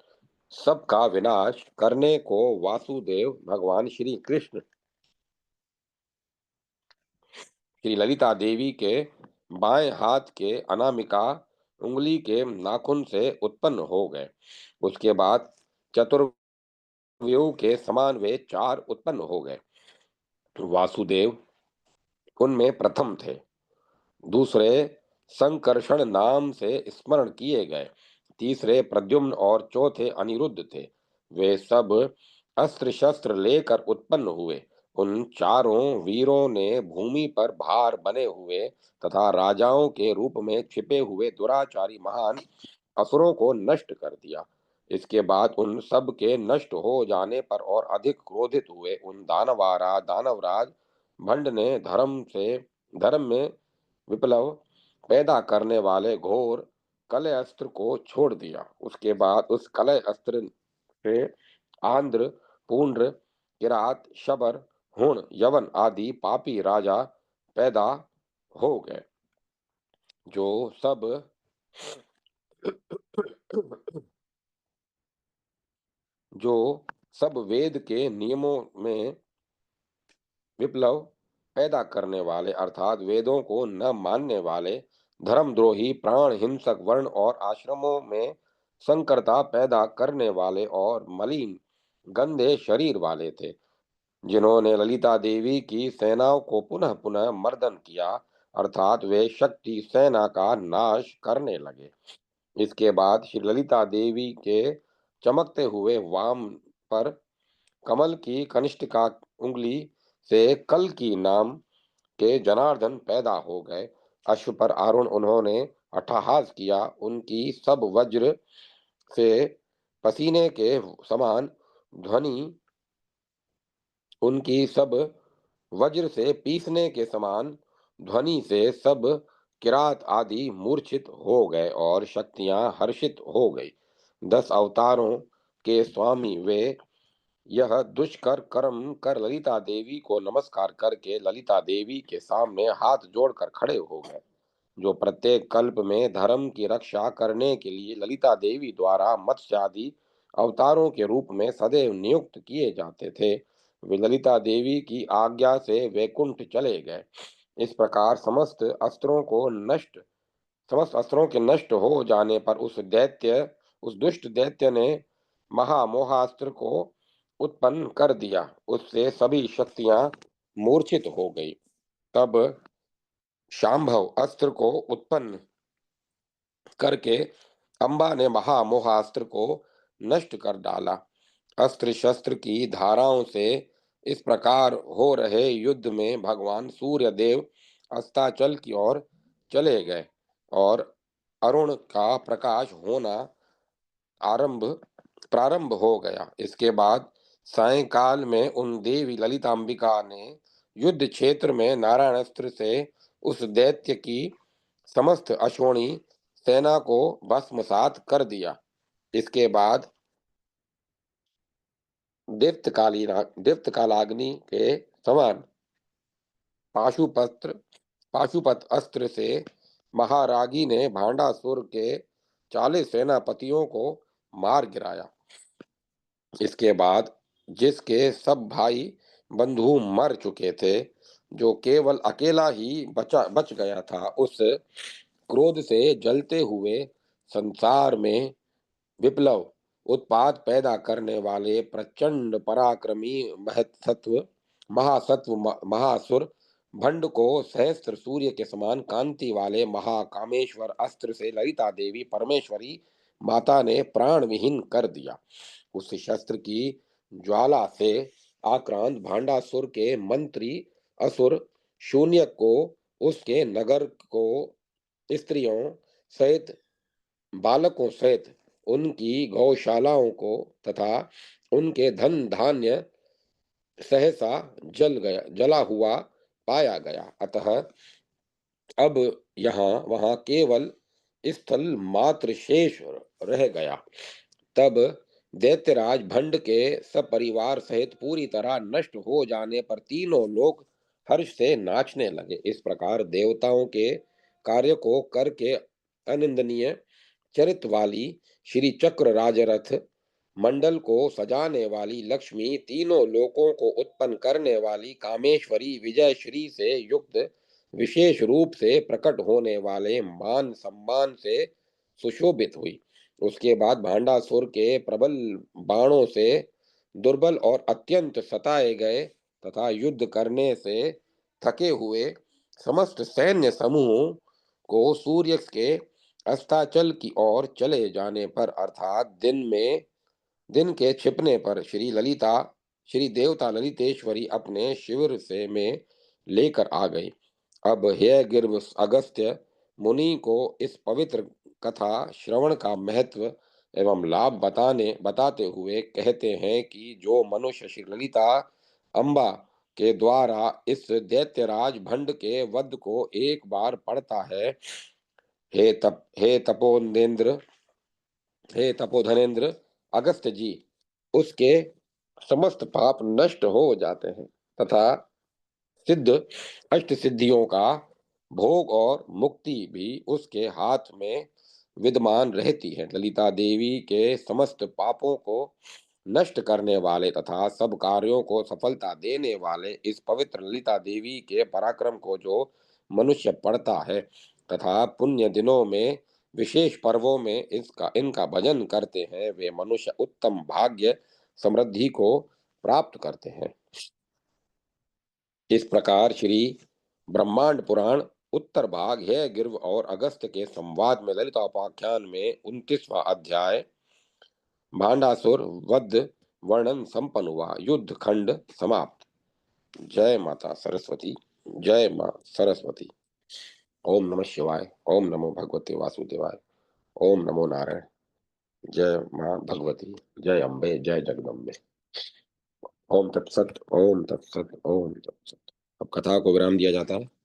सब का विनाश करने को वासुदेव भगवान श्री कृष्ण श्री ललिता देवी के बाएं हाथ के अनामिका उंगली के नाखून से उत्पन्न हो गए। उसके बाद चतुर्व्यूह के समान वे 4 उत्पन्न हो गए। वासुदेव उनमें प्रथम थे, दूसरे संकर्षण नाम से स्मरण किए गए, तीसरे प्रद्युम्न और चौथे अनिरुद्ध थे। वे सब अस्त्र शस्त्र लेकर उत्पन्न हुए। उन चारों वीरों ने भूमि पर भार बने हुए तथा राजाओं के रूप में छिपे हुए दुराचारी महान असुरों को नष्ट कर दिया। इसके बाद उन सब के नष्ट हो जाने पर और अधिक क्रोधित हुए उन दानवराज भंड ने धर्म में विप्लव पैदा करने वाले घोर कलय अस्त्र को छोड़ दिया। उसके बाद उस कलय अस्त्र से आंध्र, पुंड्र, किरात, शबर, हुण, यवन आदि पापी राजा पैदा हो गए, जो सब जो सब वेद के नियमों में विप्लव पैदा करने वाले अर्थात वेदों को न मानने वाले धर्मद्रोही प्राण हिंसक वर्ण और आश्रमों में संकरता पैदा करने वाले और मलिन गंदे शरीर वाले थे, जिन्होंने ललिता देवी की सेनाओं को पुनः पुनः मर्दन किया, अर्थात वे शक्ति सेना का नाश करने लगे। इसके बाद श्री ललिता देवी के चमकते हुए वाम पर कमल की कनिष्ठिका उंगली से कल की नाम के जनार्दन पैदा हो गए। अश्व पर आरूढ़ उन्होंने अट्टहास किया। से पसीने के समान ध्वनि उनकी सब वज्र से पीसने के समान ध्वनि से सब किरात आदि मूर्छित हो गए और शक्तियां हर्षित हो गई। 10 अवतारों के स्वामी वे यह दुष्कर कर्म कर ललिता देवी को नमस्कार करके ललिता देवी के सामने हाथ जोड़कर खड़े हो गए, जो प्रत्येक कल्प में धर्म की रक्षा करने के लिए ललिता देवी द्वारा मत्स्य आदि अवतारों के रूप में सदैव नियुक्त किए जाते थे। वे ललिता देवी की आज्ञा से वैकुंठ चले गए। इस प्रकार समस्त अस्त्रों के नष्ट हो जाने पर उस दुष्ट दैत्य ने महामोहास्त्र को उत्पन्न कर दिया। उससे सभी शक्तियां मूर्छित हो गई। तब शांभव अस्त्र को उत्पन्न करके अंबा ने महामोहास्त्र को नष्ट कर डाला। अस्त्र शस्त्र की धाराओं से इस प्रकार हो रहे युद्ध में भगवान सूर्य देव अस्ताचल की ओर चले गए और अरुण का प्रकाश होना आरंभ प्रारंभ हो गया। इसके बाद सायंकाल में उन देवी ललितांबिका ने युद्ध क्षेत्र में नारायणास्त्र से उस दैत्य की समस्त अश्वनी सेना को भस्मसात कर दिया। इसके बाद दीप्तकालाग्नि के समान पाशुपत्र पाशुपत अस्त्र से महारागी ने भांडासुर के 40 सेनापतियों को मार गिराया। इसके बाद जिसके सब भाई बंधु मर चुके थे, जो केवल अकेला ही बच गया था, उस क्रोध से जलते हुए संसार में विप्लव उत्पाद पैदा करने वाले प्रचंड पराक्रमी महासुर भंड को सहस्त्र सूर्य के समान कांति वाले महाकामेश्वर अस्त्र से ललिता देवी परमेश्वरी माता ने प्राण विहीन कर दिया। उस शस्त्र की ज्वाला से आक्रांत भांडासुर के मंत्री असुर शून्य को उसके नगर को स्त्रियों सहित बालकों सहित उनकी गौशालाओं को तथा उनके धन धान्य सहसा जला हुआ पाया गया। अतः अब यहाँ वहां केवल स्थल मात्र शेष रह गया। तब दैत्यराज भंड के सपरिवार सहित पूरी तरह नष्ट हो जाने पर तीनों लोग हर्ष से नाचने लगे। इस प्रकार देवताओं के कार्य को करके अनिंदनीय चरित वाली श्री चक्र राजरथ मंडल को सजाने वाली लक्ष्मी, तीनों लोकों को उत्पन्न करने वाली कामेश्वरी, विजय श्री से युक्त विशेष रूप से प्रकट होने वाले मान सम्मान से सुशोभित हुई। उसके बाद भांडासुर के प्रबल बाणों से दुर्बल और अत्यंत सताए गए तथा युद्ध करने से थके हुए समस्त सैन्य समूह को सूर्य के अस्ताचल की ओर चले जाने पर अर्थात दिन के छिपने पर श्री देवता ललितेश्वरी अपने शिविर से में लेकर आ गई। अब हे गिर्व अगस्त्य मुनि को इस पवित्र कथा श्रवण का महत्व एवं लाभ बताते हुए कहते हैं कि जो मनुष्य श्री ललिता अंबा के द्वारा इस दैत्यराज भंड के वध को एक बार पढ़ता है, हे तपोधनेन्द्र अगस्त्य जी, उसके समस्त पाप नष्ट हो जाते हैं तथा सिद्ध अष्ट सिद्धियों का भोग और मुक्ति भी उसके हाथ में विद्यमान रहती है। ललिता देवी के समस्त पापों को नष्ट करने वाले तथा सब कार्यों को सफलता देने वाले इस पवित्र ललिता देवी के पराक्रम को जो मनुष्य पढ़ता है तथा पुण्य दिनों में विशेष पर्वों में इनका भजन करते हैं, वे मनुष्य उत्तम भाग्य समृद्धि को प्राप्त करते हैं। इस प्रकार श्री ब्रह्मांड पुराण उत्तर भाग है गिर्व और अगस्त के संवाद में ललिता उपाख्यान में 29वां अध्याय भांडासुर वध वर्णन संपन्न हुआ, युद्ध खंड समाप्त। जय माता सरस्वती, जय माँ सरस्वती। ओम नमः शिवाय, ओम नमो भगवते वासुदेवाय, ओम नमो नारायण। जय माँ भगवती, जय अम्बे, जय जगदम्बे। ओम तत्सत, ओम तत्सत, ओम तत्सत। अब कथा को विराम दिया जाता है।